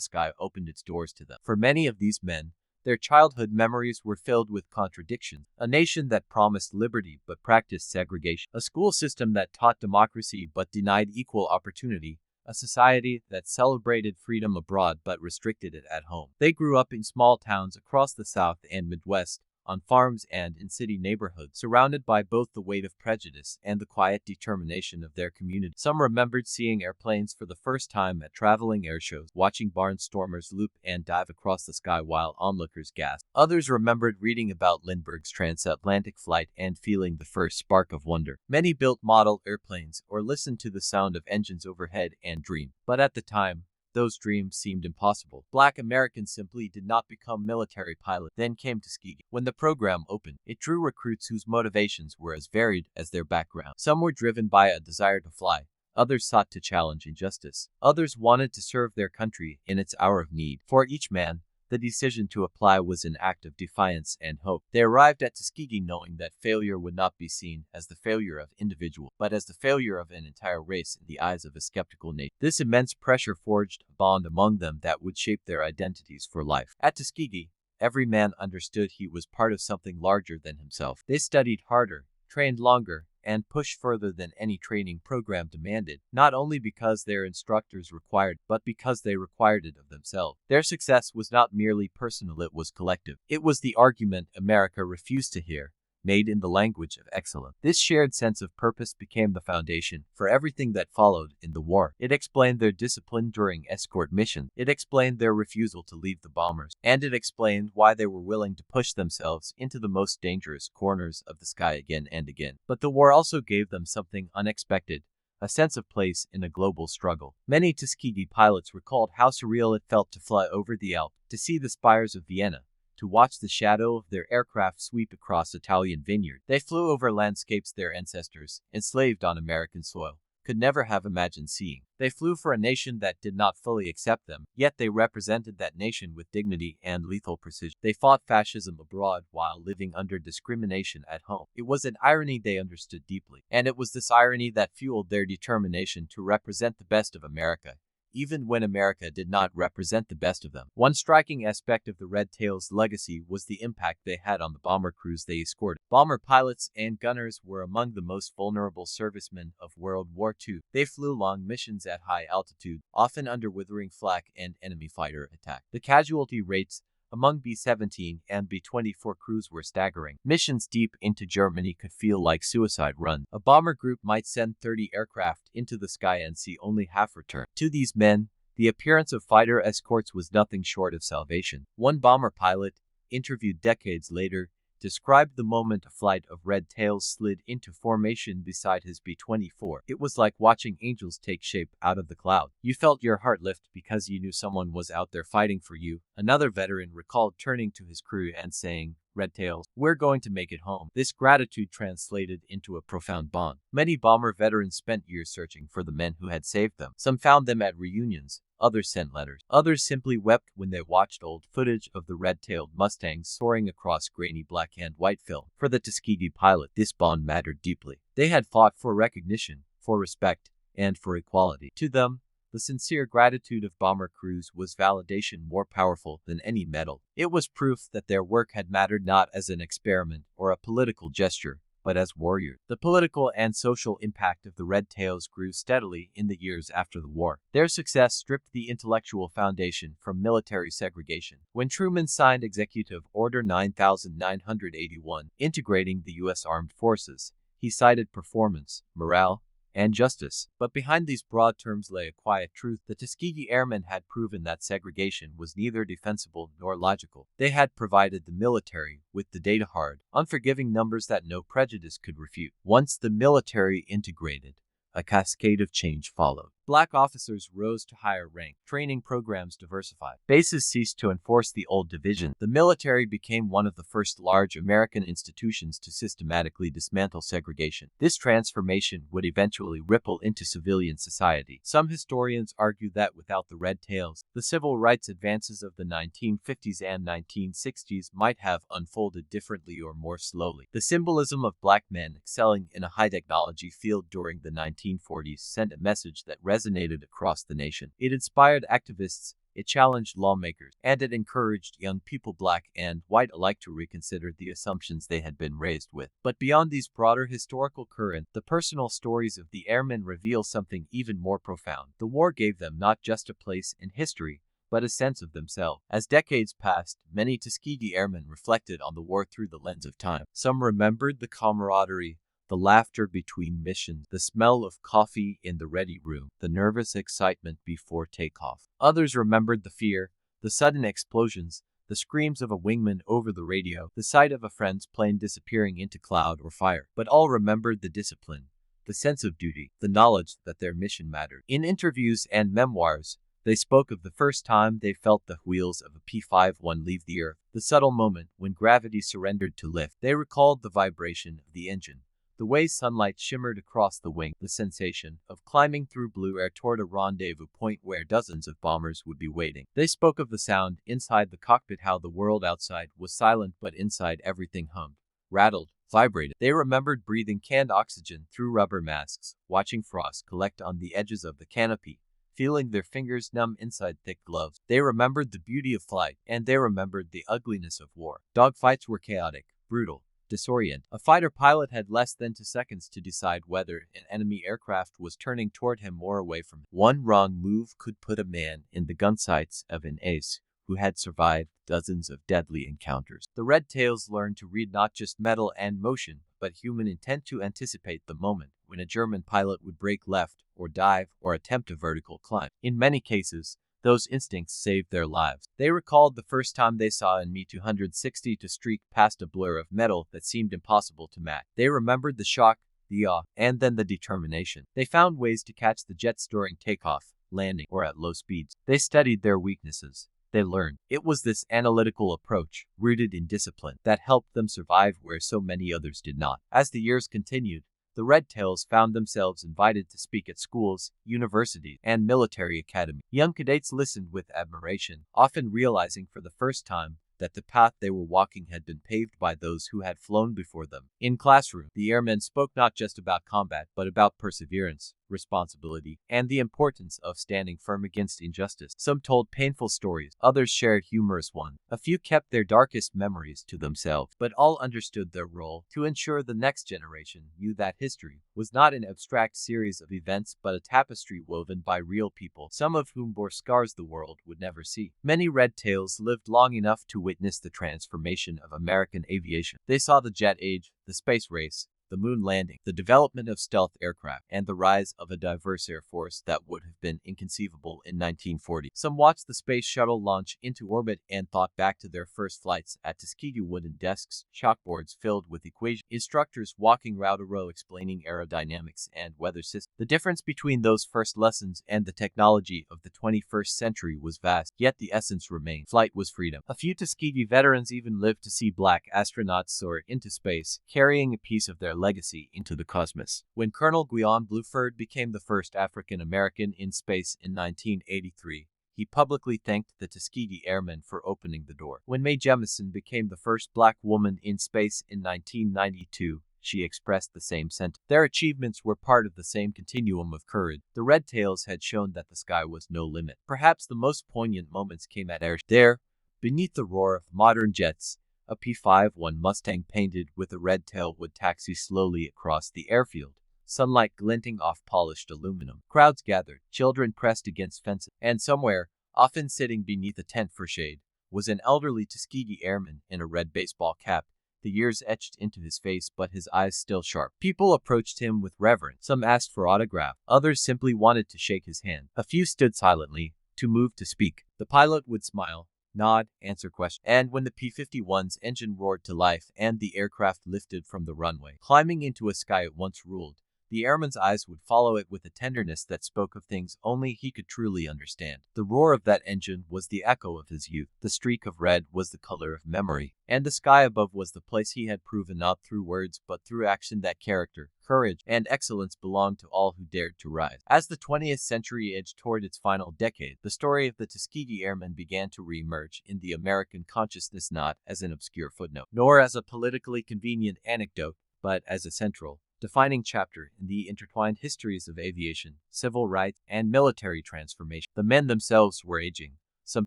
sky opened its doors to them. For many of these men, their childhood memories were filled with contradictions. A nation that promised liberty but practiced segregation. A school system that taught democracy but denied equal opportunity. A society that celebrated freedom abroad but restricted it at home. They grew up in small towns across the South and Midwest, on farms and in city neighborhoods, surrounded by both the weight of prejudice and the quiet determination of their community. Some remembered seeing airplanes for the first time at traveling airshows, watching barnstormers loop and dive across the sky while onlookers gasped. Others remembered reading about Lindbergh's transatlantic flight and feeling the first spark of wonder. Many built model airplanes or listened to the sound of engines overhead and dreamed. But at the time, those dreams seemed impossible. Black Americans simply did not become military pilots. Then came Tuskegee. When the program opened, it drew recruits whose motivations were as varied as their background. Some were driven by a desire to fly. Others sought to challenge injustice. Others wanted to serve their country in its hour of need. For each man, the decision to apply was an act of defiance and hope. They arrived at Tuskegee knowing that failure would not be seen as the failure of individual, but as the failure of an entire race in the eyes of a skeptical nation. This immense pressure forged a bond among them that would shape their identities for life. At Tuskegee, every man understood he was part of something larger than himself. They studied harder, trained longer, and pushed further than any training program demanded, not only because their instructors required, but because they required it of themselves. Their success was not merely personal, it was collective. It was the argument America refused to hear, made in the language of excellence. This shared sense of purpose became the foundation for everything that followed in the war. It explained their discipline during escort missions. It explained their refusal to leave the bombers. And it explained why they were willing to push themselves into the most dangerous corners of the sky again and again. But the war also gave them something unexpected: a sense of place in a global struggle. Many Tuskegee pilots recalled how surreal it felt to fly over the Alps, to see the spires of Vienna, to watch the shadow of their aircraft sweep across Italian vineyards. They flew over landscapes their ancestors, enslaved on American soil, could never have imagined seeing. They flew for a nation that did not fully accept them, yet they represented that nation with dignity and lethal precision. They fought fascism abroad while living under discrimination at home. It was an irony they understood deeply, and it was this irony that fueled their determination to represent the best of America, even when America did not represent the best of them. One striking aspect of the Red Tails' legacy was the impact they had on the bomber crews they escorted. Bomber pilots and gunners were among the most vulnerable servicemen of World War II. They flew long missions at high altitude, often under withering flak and enemy fighter attack. The casualty rates among B-17 and B-24 crews were staggering. Missions deep into Germany could feel like suicide runs. A bomber group might send 30 aircraft into the sky and see only half return. To these men, the appearance of fighter escorts was nothing short of salvation. One bomber pilot, interviewed decades later, described the moment a flight of Red Tails slid into formation beside his B-24. It was like watching angels take shape out of the cloud. You felt your heart lift because you knew someone was out there fighting for you. Another veteran recalled turning to his crew and saying, "Red Tails, we're going to make it home." This gratitude translated into a profound bond. Many bomber veterans spent years searching for the men who had saved them. Some found them at reunions. Others sent letters. Others simply wept when they watched old footage of the red-tailed Mustangs soaring across grainy black and white film. For the Tuskegee pilot, this bond mattered deeply. They had fought for recognition, for respect, and for equality. To them, the sincere gratitude of bomber crews was validation more powerful than any medal. It was proof that their work had mattered not as an experiment or a political gesture, but as warriors. The political and social impact of the Red Tails grew steadily in the years after the war. Their success stripped the intellectual foundation from military segregation. When Truman signed Executive Order 9981, integrating the U.S. Armed Forces, he cited performance, morale, and justice. But behind these broad terms lay a quiet truth. The Tuskegee Airmen had proven that segregation was neither defensible nor logical. They had provided the military with the data, hard, unforgiving numbers that no prejudice could refute. Once the military integrated, a cascade of change followed. Black officers rose to higher rank, training programs diversified. Bases ceased to enforce the old division. The military became one of the first large American institutions to systematically dismantle segregation. This transformation would eventually ripple into civilian society. Some historians argue that without the Red Tails, the civil rights advances of the 1950s and 1960s might have unfolded differently or more slowly. The symbolism of black men excelling in a high-technology field during the 1940s sent a message that resonated across the nation. It inspired activists, it challenged lawmakers, and it encouraged young people, black and white alike, to reconsider the assumptions they had been raised with. But beyond these broader historical currents, the personal stories of the airmen reveal something even more profound. The war gave them not just a place in history, but a sense of themselves. As decades passed, many Tuskegee Airmen reflected on the war through the lens of time. Some remembered the camaraderie, the laughter between missions, the smell of coffee in the ready room, the nervous excitement before takeoff. Others remembered the fear, the sudden explosions, the screams of a wingman over the radio, the sight of a friend's plane disappearing into cloud or fire. But all remembered the discipline, the sense of duty, the knowledge that their mission mattered. In interviews and memoirs, they spoke of the first time they felt the wheels of a P-51 leave the earth, the subtle moment when gravity surrendered to lift. They recalled the vibration of the engine, the way sunlight shimmered across the wing, the sensation of climbing through blue air toward a rendezvous point where dozens of bombers would be waiting. They spoke of the sound inside the cockpit, how the world outside was silent but inside everything hummed, rattled, vibrated. They remembered breathing canned oxygen through rubber masks, watching frost collect on the edges of the canopy, feeling their fingers numb inside thick gloves. They remembered the beauty of flight, and they remembered the ugliness of war. Dogfights were chaotic, brutal, disorient. A fighter pilot had less than 2 seconds to decide whether an enemy aircraft was turning toward him or away from him. One wrong move could put a man in the gun sights of an ace who had survived dozens of deadly encounters. The Red Tails learned to read not just metal and motion, but human intent, to anticipate the moment when a German pilot would brake left, or dive, or attempt a vertical climb. In many cases, those instincts saved their lives. They recalled the first time they saw an Me-260 to streak past a blur of metal that seemed impossible to match. They remembered the shock, the awe, and then the determination. They found ways to catch the jets during takeoff, landing, or at low speeds. They studied their weaknesses. They learned. It was this analytical approach, rooted in discipline, that helped them survive where so many others did not. As the years continued, the Red Tails found themselves invited to speak at schools, universities, and military academies. Young cadets listened with admiration, often realizing for the first time that the path they were walking had been paved by those who had flown before them. In classroom, the airmen spoke not just about combat, but about perseverance, responsibility, and the importance of standing firm against injustice. Some told painful stories, others shared humorous ones. A few kept their darkest memories to themselves, but all understood their role to ensure the next generation knew that history was not an abstract series of events but a tapestry woven by real people, some of whom bore scars the world would never see. Many Red Tails lived long enough to witness the transformation of American aviation. They saw the jet age, the space race, the moon landing, the development of stealth aircraft, and the rise of a diverse air force that would have been inconceivable in 1940. Some watched the space shuttle launch into orbit and thought back to their first flights at Tuskegee, wooden desks, chalkboards filled with equations, instructors walking row to row explaining aerodynamics and weather systems. The difference between those first lessons and the technology of the 21st century was vast, yet the essence remained. Flight was freedom. A few Tuskegee veterans even lived to see black astronauts soar into space, carrying a piece of their legacy into the cosmos. When Colonel Guion Bluford became the first African American in space in 1983, he publicly thanked the Tuskegee Airmen for opening the door. When Mae Jemison became the first black woman in space in 1992, she expressed the same sentiment. Their achievements were part of the same continuum of courage. The Red Tails had shown that the sky was no limit. Perhaps the most poignant moments came at air. There, beneath the roar of modern jets, a P-51 Mustang painted with a red tail would taxi slowly across the airfield, sunlight glinting off polished aluminum. Crowds gathered, children pressed against fences, and somewhere, often sitting beneath a tent for shade, was an elderly Tuskegee airman in a red baseball cap, the years etched into his face but his eyes still sharp. People approached him with reverence. Some asked for autograph, others simply wanted to shake his hand. A few stood silently, too moved to speak. The pilot would smile, nod, answer questions. And when the P-51's engine roared to life and the aircraft lifted from the runway, climbing into a sky it once ruled, the airman's eyes would follow it with a tenderness that spoke of things only he could truly understand. The roar of that engine was the echo of his youth. The streak of red was the color of memory. And the sky above was the place he had proven not through words but through action that character, courage, and excellence belonged to all who dared to rise. As the 20th century edged toward its final decade, the story of the Tuskegee Airmen began to re-emerge in the American consciousness, not as an obscure footnote, nor as a politically convenient anecdote, but as a central, defining chapter in the intertwined histories of aviation, civil rights, and military transformation. The men themselves were aging, some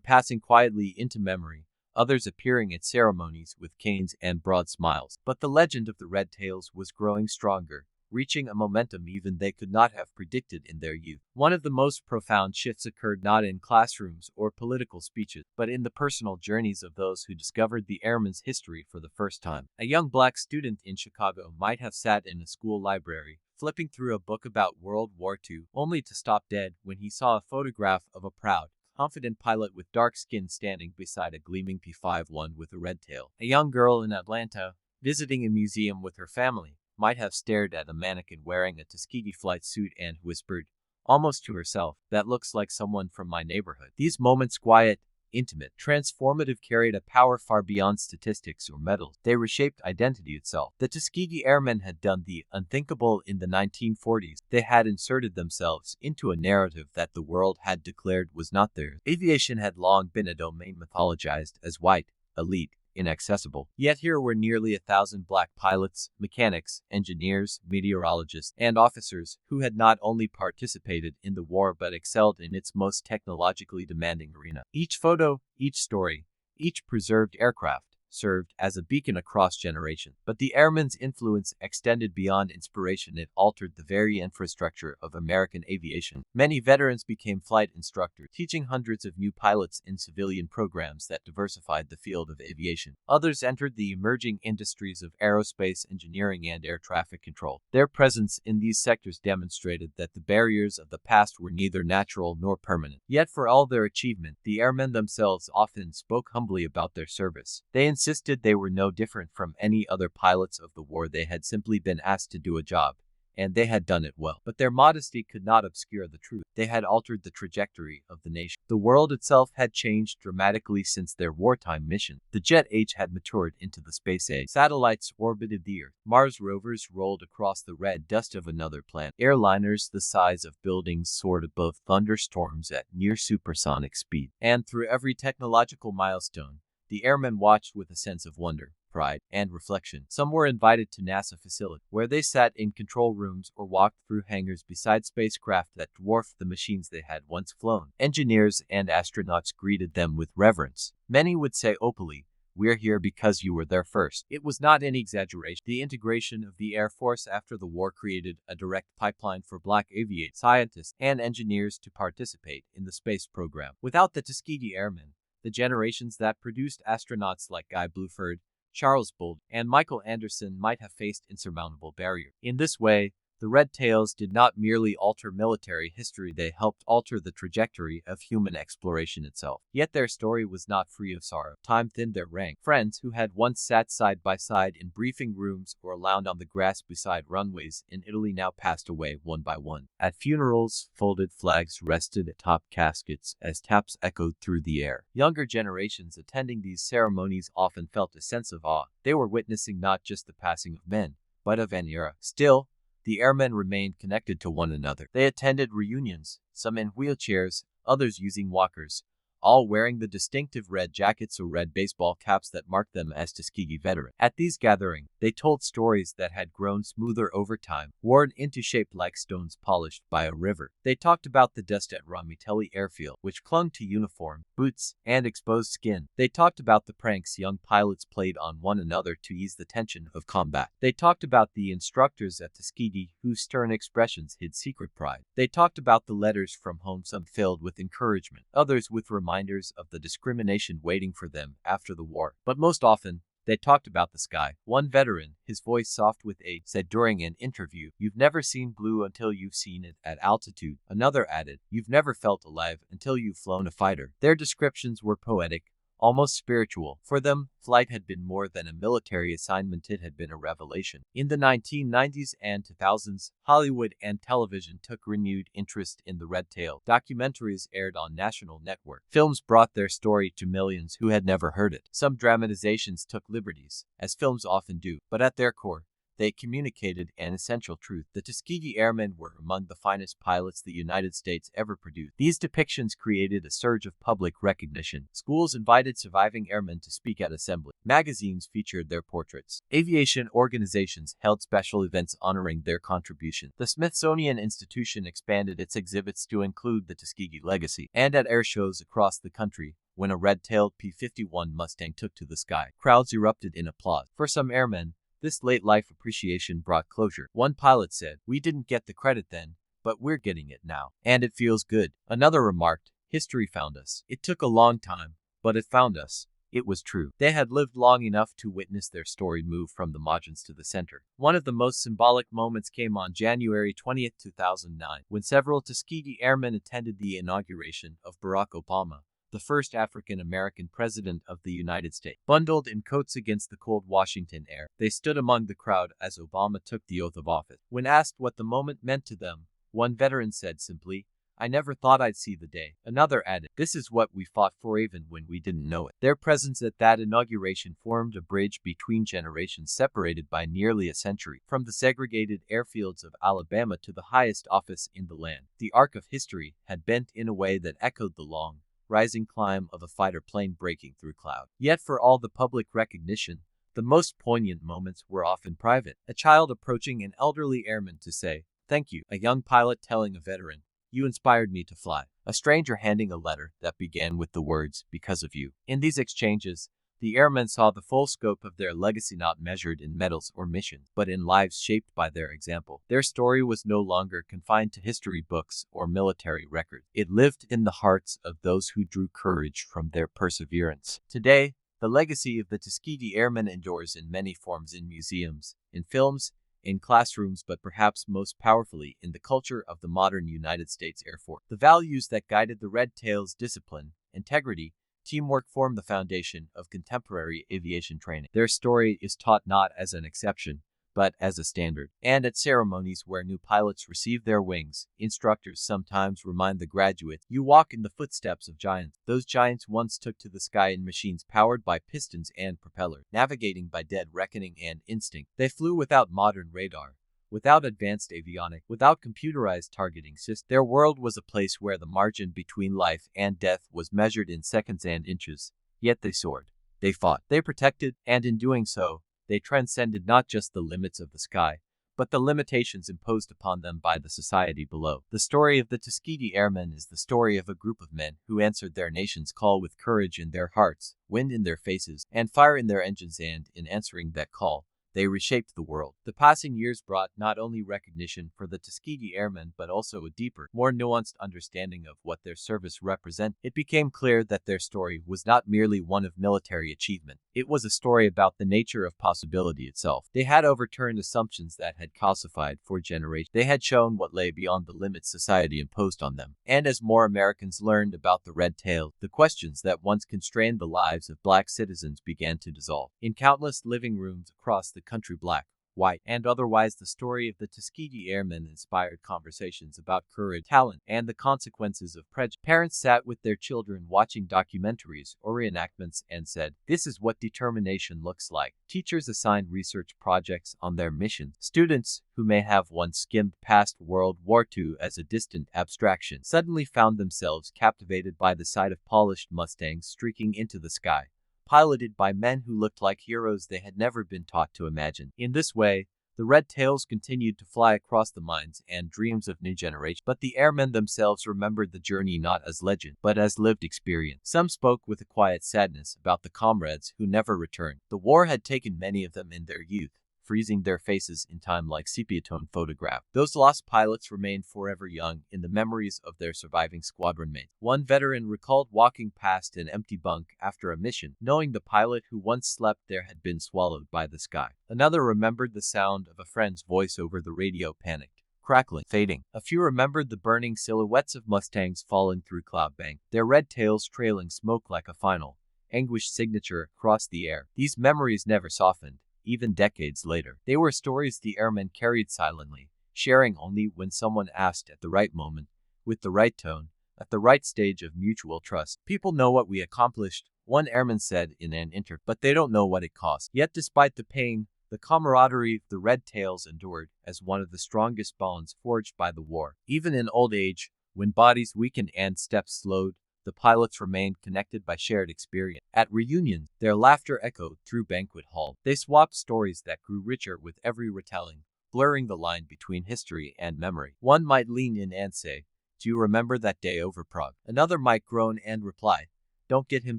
passing quietly into memory, others appearing at ceremonies with canes and broad smiles. But the legend of the Red Tails was growing stronger, reaching a momentum even they could not have predicted in their youth. One of the most profound shifts occurred not in classrooms or political speeches, but in the personal journeys of those who discovered the airmen's history for the first time. A young black student in Chicago might have sat in a school library, flipping through a book about World War II, only to stop dead when he saw a photograph of a proud, confident pilot with dark skin standing beside a gleaming P-51 with a red tail. A young girl in Atlanta, visiting a museum with her family, might have stared at a mannequin wearing a Tuskegee flight suit and whispered, almost to herself, "That looks like someone from my neighborhood." These moments, quiet, intimate, transformative, carried a power far beyond statistics or medals. They reshaped identity itself. The Tuskegee Airmen had done the unthinkable in the 1940s. They had inserted themselves into a narrative that the world had declared was not theirs. Aviation had long been a domain mythologized as white, elite, inaccessible. Yet here were nearly 1,000 black pilots, mechanics, engineers, meteorologists, and officers who had not only participated in the war but excelled in its most technologically demanding arena. Each photo, each story, each preserved aircraft served as a beacon across generations. But the airmen's influence extended beyond inspiration. It altered the very infrastructure of American aviation. Many veterans became flight instructors, teaching hundreds of new pilots in civilian programs that diversified the field of aviation. Others entered the emerging industries of aerospace engineering and air traffic control. Their presence in these sectors demonstrated that the barriers of the past were neither natural nor permanent. Yet for all their achievement, the airmen themselves often spoke humbly about their service. They insisted they were no different from any other pilots of the war. They had simply been asked to do a job, and they had done it well. But their modesty could not obscure the truth. They had altered the trajectory of the nation. The world itself had changed dramatically since their wartime mission. The jet age had matured into the space age. Satellites orbited the Earth. Mars rovers rolled across the red dust of another planet. Airliners the size of buildings soared above thunderstorms at near supersonic speed. And through every technological milestone, the airmen watched with a sense of wonder, pride, and reflection. Some were invited to NASA facilities, where they sat in control rooms or walked through hangars beside spacecraft that dwarfed the machines they had once flown. Engineers and astronauts greeted them with reverence. Many would say openly, "We're here because you were there first." It was not any exaggeration. The integration of the Air Force after the war created a direct pipeline for black aviators, scientists, and engineers to participate in the space program. Without the Tuskegee Airmen, the generations that produced astronauts like Guy Bluford, Charles Bould, and Michael Anderson might have faced insurmountable barriers. In this way, the Red Tails did not merely alter military history, they helped alter the trajectory of human exploration itself. Yet their story was not free of sorrow. Time thinned their rank. Friends who had once sat side by side in briefing rooms or lounged on the grass beside runways in Italy now passed away one by one. At funerals, folded flags rested atop caskets as taps echoed through the air. Younger generations attending these ceremonies often felt a sense of awe. They were witnessing not just the passing of men, but of an era. Still, the airmen remained connected to one another. They attended reunions, some in wheelchairs, others using walkers, all wearing the distinctive red jackets or red baseball caps that marked them as Tuskegee veterans. At these gatherings, they told stories that had grown smoother over time, worn into shape like stones polished by a river. They talked about the dust at Ramitelli Airfield, which clung to uniform, boots, and exposed skin. They talked about the pranks young pilots played on one another to ease the tension of combat. They talked about the instructors at Tuskegee whose stern expressions hid secret pride. They talked about the letters from home, some filled with encouragement, others with reminders of the discrimination waiting for them after the war. But most often, They talked about the sky. One veteran, his voice soft with age, said during an interview, "You've never seen blue until you've seen it at altitude." Another added, "You've never felt alive until you've flown a fighter." Their descriptions were poetic, almost spiritual. For them, flight had been more than a military assignment, it had been a revelation. In the 1990s and 2000s, Hollywood and television took renewed interest in the Red Tail. Documentaries aired on national network. Films brought their story to millions who had never heard it. Some dramatizations took liberties, as films often do, but at their core, they communicated an essential truth. The Tuskegee Airmen were among the finest pilots the United States ever produced. These depictions created a surge of public recognition. Schools invited surviving airmen to speak at assembly. Magazines featured their portraits. Aviation organizations held special events honoring their contribution. The Smithsonian Institution expanded its exhibits to include the Tuskegee legacy. And at air shows across the country, when a red-tailed P-51 Mustang took to the sky, crowds erupted in applause. For some airmen, this late-life appreciation brought closure. One pilot said, "We didn't get the credit then, but we're getting it now. And it feels good." Another remarked, "History found us. It took a long time, but it found us." It was true. They had lived long enough to witness their story move from the margins to the center. One of the most symbolic moments came on January 20, 2009, when several Tuskegee Airmen attended the inauguration of Barack Obama, the first African-American president of the United States. Bundled in coats against the cold Washington air, they stood among the crowd as Obama took the oath of office. When asked what the moment meant to them, one veteran said simply, "I never thought I'd see the day." Another added, "This is what we fought for even when we didn't know it." Their presence at that inauguration formed a bridge between generations separated by nearly a century. From the segregated airfields of Alabama to the highest office in the land, the arc of history had bent in a way that echoed the long, rising climb of a fighter plane breaking through cloud. Yet for all the public recognition, the most poignant moments were often private. A child approaching an elderly airman to say, "Thank you." A young pilot telling a veteran, "You inspired me to fly." A stranger handing a letter that began with the words, "Because of you." In these exchanges, the airmen saw the full scope of their legacy, not measured in medals or missions, but in lives shaped by their example. Their story was no longer confined to history books or military records. It lived in the hearts of those who drew courage from their perseverance. Today, the legacy of the Tuskegee Airmen endures in many forms: in museums, in films, in classrooms, but perhaps most powerfully in the culture of the modern United States Air Force. The values that guided the Red Tails: discipline, integrity, teamwork, form the foundation of contemporary aviation training. Their story is taught not as an exception, but as a standard. And at ceremonies where new pilots receive their wings, instructors sometimes remind the graduates, "You walk in the footsteps of giants." Those giants once took to the sky in machines powered by pistons and propellers, navigating by dead reckoning and instinct. They flew without modern radar, without advanced avionics, without computerized targeting systems. Their world was a place where the margin between life and death was measured in seconds and inches. Yet they soared. They fought. They protected, and in doing so, they transcended not just the limits of the sky, but the limitations imposed upon them by the society below. The story of the Tuskegee Airmen is the story of a group of men who answered their nation's call with courage in their hearts, wind in their faces, and fire in their engines, and in answering that call, they reshaped the world. The passing years brought not only recognition for the Tuskegee Airmen, but also a deeper, more nuanced understanding of what their service represented. It became clear that their story was not merely one of military achievement. It was a story about the nature of possibility itself. They had overturned assumptions that had calcified for generations. They had shown what lay beyond the limits society imposed on them. And as more Americans learned about the Red Tail, the questions that once constrained the lives of black citizens began to dissolve. In countless living rooms across the country, black, white, and otherwise, the story of the Tuskegee Airmen inspired conversations about courage, talent, and the consequences of prejudice. Parents sat with their children watching documentaries or reenactments and said, "This is what determination looks like." Teachers assigned research projects on their mission. Students, who may have once skimmed past World War II as a distant abstraction, suddenly found themselves captivated by the sight of polished Mustangs streaking into the sky, piloted by men who looked like heroes they had never been taught to imagine. In this way, the Red Tails continued to fly across the minds and dreams of new generations. But the airmen themselves remembered the journey not as legend, but as lived experience. Some spoke with a quiet sadness about the comrades who never returned. The war had taken many of them in their youth, freezing their faces in time like sepia-tone photograph. Those lost pilots remained forever young in the memories of their surviving squadron mates. One veteran recalled walking past an empty bunk after a mission, knowing the pilot who once slept there had been swallowed by the sky. Another remembered the sound of a friend's voice over the radio, panicked, crackling, fading. A few remembered the burning silhouettes of Mustangs falling through cloud bank, their red tails trailing smoke like a final, anguished signature across the air. These memories never softened, even decades later. They were stories the airmen carried silently, sharing only when someone asked at the right moment, with the right tone, at the right stage of mutual trust. People know what we accomplished, one airman said in an interview, but they don't know what it cost. Yet despite the pain, the camaraderie of the Red Tails endured as one of the strongest bonds forged by the war. Even in old age, when bodies weakened and steps slowed, the pilots remained connected by shared experience. At reunions, their laughter echoed through banquet halls. They swapped stories that grew richer with every retelling, blurring the line between history and memory. One might lean in and say, "Do you remember that day over Prague?" Another might groan and reply, "Don't get him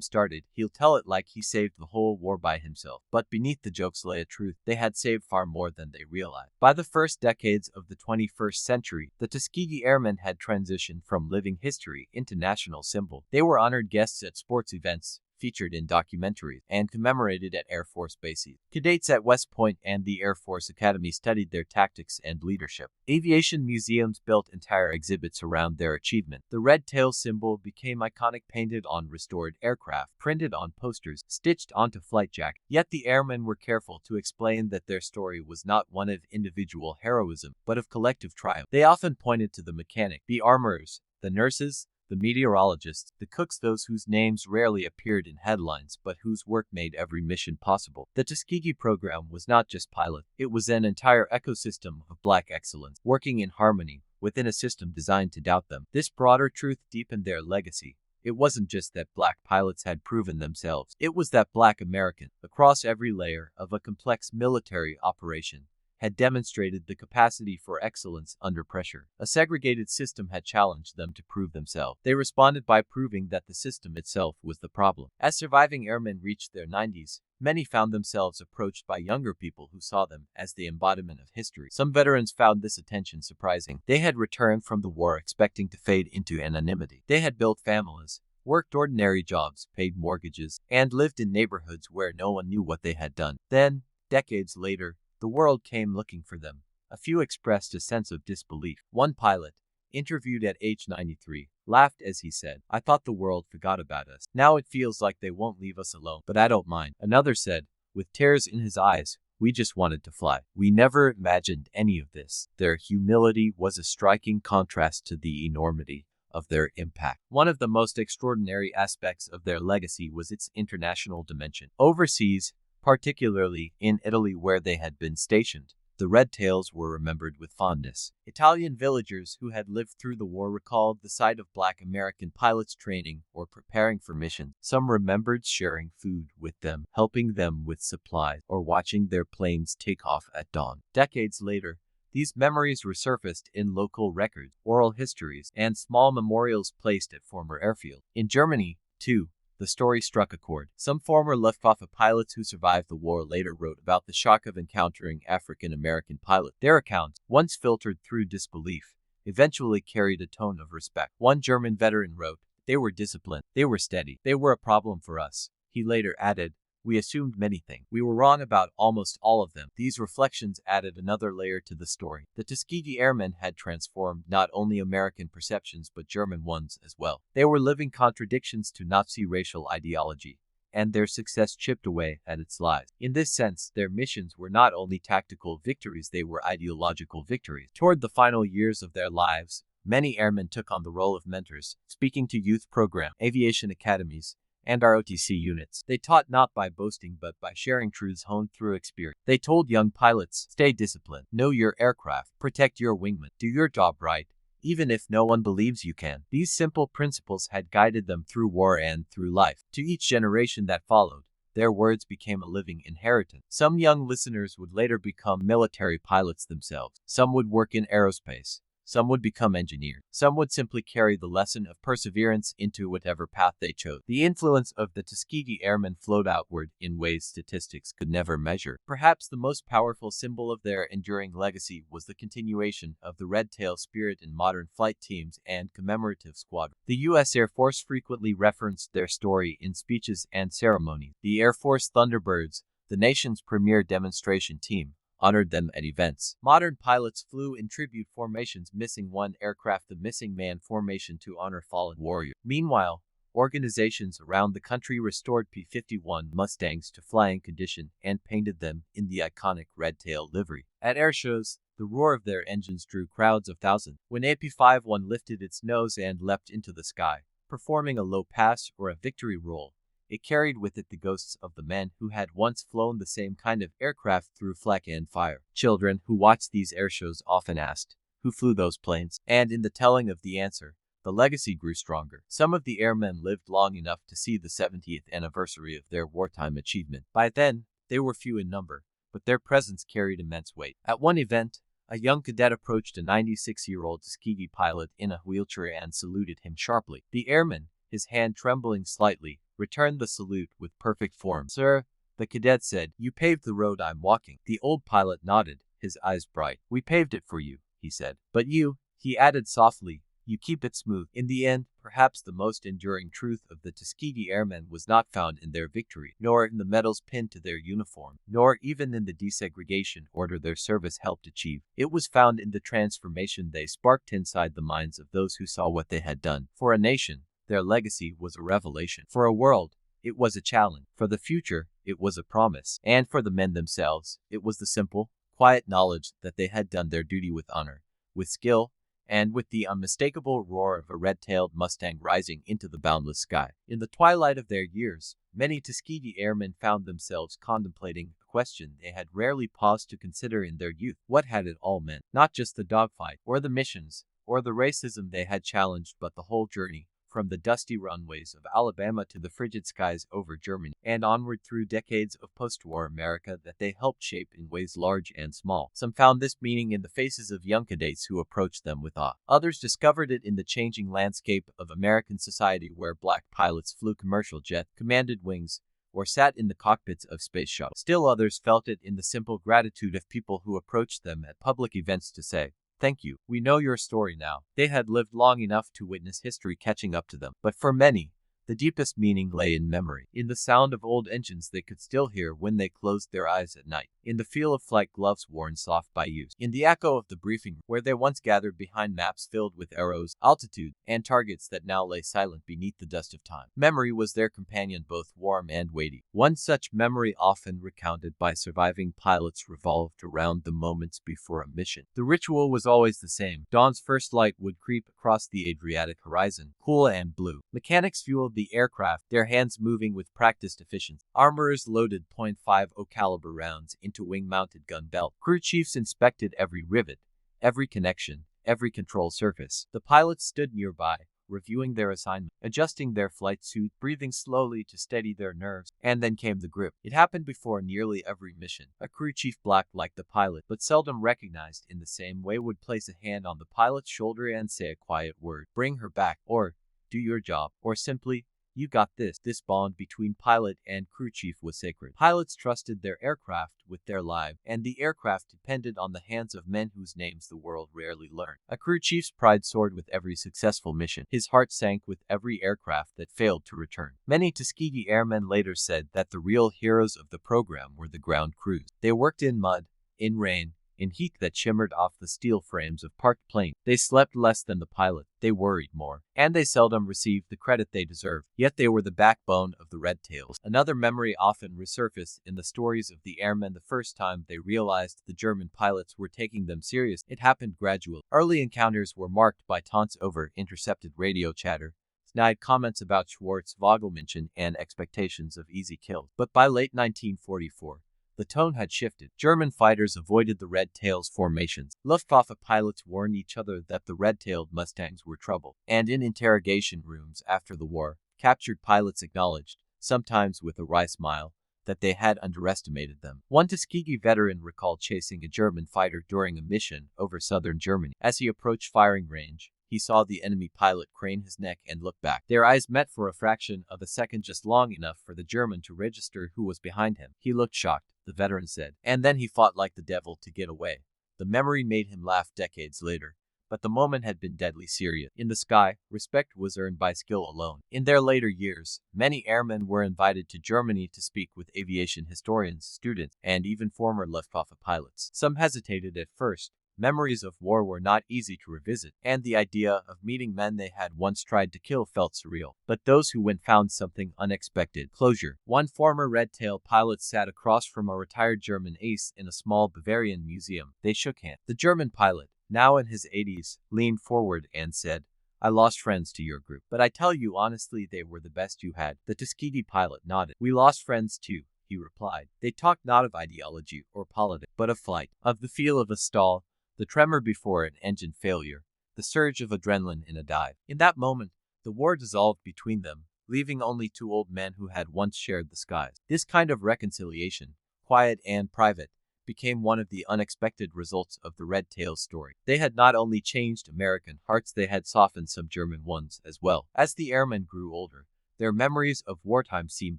started, he'll tell it like he saved the whole war by himself." But beneath the jokes lay a truth: they had saved far more than they realized. By the first decades of the 21st century, the Tuskegee Airmen had transitioned from living history into national symbol. They were honored guests at sports events, featured in documentaries, and commemorated at Air Force bases. Cadets at West Point and the Air Force Academy studied their tactics and leadership. Aviation museums built entire exhibits around their achievement. The red tail symbol became iconic, painted on restored aircraft, printed on posters, stitched onto flight jackets. Yet the airmen were careful to explain that their story was not one of individual heroism, but of collective triumph. They often pointed to the mechanic, the armorers, the nurses, the meteorologists, the cooks, those whose names rarely appeared in headlines but whose work made every mission possible. The Tuskegee program was not just pilot, it was an entire ecosystem of black excellence, working in harmony within a system designed to doubt them. This broader truth deepened their legacy. It wasn't just that black pilots had proven themselves, it was that black Americans, across every layer of a complex military operation, had demonstrated the capacity for excellence under pressure. A segregated system had challenged them to prove themselves. They responded by proving that the system itself was the problem. As surviving airmen reached their 90s, many found themselves approached by younger people who saw them as the embodiment of history. Some veterans found this attention surprising. They had returned from the war expecting to fade into anonymity. They had built families, worked ordinary jobs, paid mortgages, and lived in neighborhoods where no one knew what they had done. Then, decades later, the world came looking for them. A few expressed a sense of disbelief. One pilot, interviewed at age 93, laughed as he said, "I thought the world forgot about us. Now it feels like they won't leave us alone, but I don't mind." Another said, with tears in his eyes, "We just wanted to fly. We never imagined any of this." Their humility was a striking contrast to the enormity of their impact. One of the most extraordinary aspects of their legacy was its international dimension. Overseas, particularly in Italy where they had been stationed, the Red Tails were remembered with fondness. Italian villagers who had lived through the war recalled the sight of black American pilots training or preparing for missions. Some remembered sharing food with them, helping them with supplies, or watching their planes take off at dawn. Decades later, these memories resurfaced in local records, oral histories, and small memorials placed at former airfields. In Germany, too, the story struck a chord. Some former Luftwaffe pilots who survived the war later wrote about the shock of encountering African-American pilots. Their accounts, once filtered through disbelief, eventually carried a tone of respect. One German veteran wrote, "They were disciplined, they were steady, they were a problem for us." He later added, "We assumed many things. We were wrong about almost all of them." These reflections added another layer to the story. The Tuskegee Airmen had transformed not only American perceptions but German ones as well. They were living contradictions to Nazi racial ideology, and their success chipped away at its lies. In this sense, their missions were not only tactical victories, they were ideological victories. Toward the final years of their lives, many airmen took on the role of mentors, speaking to youth program, aviation academies, and ROTC units. They taught not by boasting but by sharing truths honed through experience. They told young pilots, "Stay disciplined, know your aircraft, protect your wingman, do your job right, even if no one believes you can." These simple principles had guided them through war and through life. To each generation that followed, their words became a living inheritance. Some young listeners would later become military pilots themselves. Some would work in aerospace. Some would become engineers. Some would simply carry the lesson of perseverance into whatever path they chose. The influence of the Tuskegee Airmen flowed outward in ways statistics could never measure. Perhaps the most powerful symbol of their enduring legacy was the continuation of the red tail spirit in modern flight teams and commemorative squadrons. The U.S. Air Force frequently referenced their story in speeches and ceremonies. The Air Force Thunderbirds, the nation's premier demonstration team, honored them at events. Modern pilots flew in tribute formations, missing one aircraft, the Missing Man formation, to honor fallen warriors. Meanwhile, organizations around the country restored P-51 Mustangs to flying condition and painted them in the iconic red-tail livery. At air shows, the roar of their engines drew crowds of thousands. When AP-51 lifted its nose and leapt into the sky, performing a low pass or a victory roll, it carried with it the ghosts of the men who had once flown the same kind of aircraft through flak and fire. Children who watched these airshows often asked, "Who flew those planes?" And in the telling of the answer, the legacy grew stronger. Some of the airmen lived long enough to see the 70th anniversary of their wartime achievement. By then, they were few in number, but their presence carried immense weight. At one event, a young cadet approached a 96-year-old Tuskegee pilot in a wheelchair and saluted him sharply. The airman, his hand trembling slightly, returned the salute with perfect form. "Sir," the cadet said, "you paved the road I'm walking." The old pilot nodded, his eyes bright. "We paved it for you," he said. "But you," he added softly, "you keep it smooth." In the end, perhaps the most enduring truth of the Tuskegee Airmen was not found in their victory, nor in the medals pinned to their uniform, nor even in the desegregation order their service helped achieve. It was found in the transformation they sparked inside the minds of those who saw what they had done. For a nation, their legacy was a revelation. For a world, it was a challenge. For the future, it was a promise. And for the men themselves, it was the simple, quiet knowledge that they had done their duty with honor, with skill, and with the unmistakable roar of a red-tailed Mustang rising into the boundless sky. In the twilight of their years, many Tuskegee Airmen found themselves contemplating a question they had rarely paused to consider in their youth. What had it all meant? Not just the dogfight, or the missions, or the racism they had challenged, but the whole journey, from the dusty runways of Alabama to the frigid skies over Germany, and onward through decades of post-war America that they helped shape in ways large and small. Some found this meaning in the faces of young cadets who approached them with awe. Others discovered it in the changing landscape of American society, where black pilots flew commercial jets, commanded wings, or sat in the cockpits of space shuttles. Still others felt it in the simple gratitude of people who approached them at public events to say, "Thank you. We know your story now." They had lived long enough to witness history catching up to them. But for many, the deepest meaning lay in memory, in the sound of old engines they could still hear when they closed their eyes at night, in the feel of flight gloves worn soft by use, in the echo of the briefing where they once gathered behind maps filled with arrows, altitude, and targets that now lay silent beneath the dust of time. Memory was their companion, both warm and weighty. One such memory, often recounted by surviving pilots, revolved around the moments before a mission. The ritual was always the same. Dawn's first light would creep across the Adriatic horizon, cool and blue. Mechanics fueled the aircraft, their hands moving with practiced efficiency. Armorers loaded .50 caliber rounds into wing-mounted gun belt. Crew chiefs inspected every rivet, every connection, every control surface. The pilots stood nearby, reviewing their assignment, adjusting their flight suit, breathing slowly to steady their nerves. And then came the grip. It happened before nearly every mission. A crew chief, black like the pilot, but seldom recognized in the same way, would place a hand on the pilot's shoulder and say a quiet word, "Bring her back," or "Do your job," or simply, "You got this." This bond between pilot and crew chief was sacred. Pilots trusted their aircraft with their lives, and the aircraft depended on the hands of men whose names the world rarely learned. A crew chief's pride soared with every successful mission. His heart sank with every aircraft that failed to return. Many Tuskegee Airmen later said that the real heroes of the program were the ground crews. They worked in mud, in rain, in heat that shimmered off the steel frames of parked planes. They slept less than the pilot, they worried more, and they seldom received the credit they deserved. Yet they were the backbone of the Red Tails. Another memory often resurfaced in the stories of the airmen the first time they realized the German pilots were taking them serious. It happened gradually. Early encounters were marked by taunts over intercepted radio chatter, snide comments about Schwarzwagelmenschen, and expectations of easy kills. But by late 1944, the tone had shifted. German fighters avoided the red-tails formations. Luftwaffe pilots warned each other that the red-tailed Mustangs were trouble. And in interrogation rooms after the war, captured pilots acknowledged, sometimes with a wry smile, that they had underestimated them. One Tuskegee veteran recalled chasing a German fighter during a mission over southern Germany. As he approached firing range, he saw the enemy pilot crane his neck and look back. Their eyes met for a fraction of a second, just long enough for the German to register who was behind him. He looked shocked, the veteran said, and then he fought like the devil to get away. The memory made him laugh decades later. But the moment had been deadly serious. In the sky, respect was earned by skill alone. In their later years, many airmen were invited to Germany to speak with aviation historians, students, and even former Luftwaffe pilots. Some hesitated at first. Memories of war were not easy to revisit, and the idea of meeting men they had once tried to kill felt surreal. But those who went found something unexpected: closure. One former red-tail pilot sat across from a retired German ace in a small Bavarian museum. They shook hands. The German pilot, now in his 80s, leaned forward and said, "I lost friends to your group, but I tell you honestly they were the best you had." The Tuskegee pilot nodded. "We lost friends too," he replied. They talked not of ideology or politics, but of flight, of the feel of a stall, the tremor before an engine failure, the surge of adrenaline in a dive. In that moment, the war dissolved between them, leaving only two old men who had once shared the skies. This kind of reconciliation, quiet and private, became one of the unexpected results of the Red Tail's story. They had not only changed American hearts, they had softened some German ones as well. As the airmen grew older, their memories of wartime seemed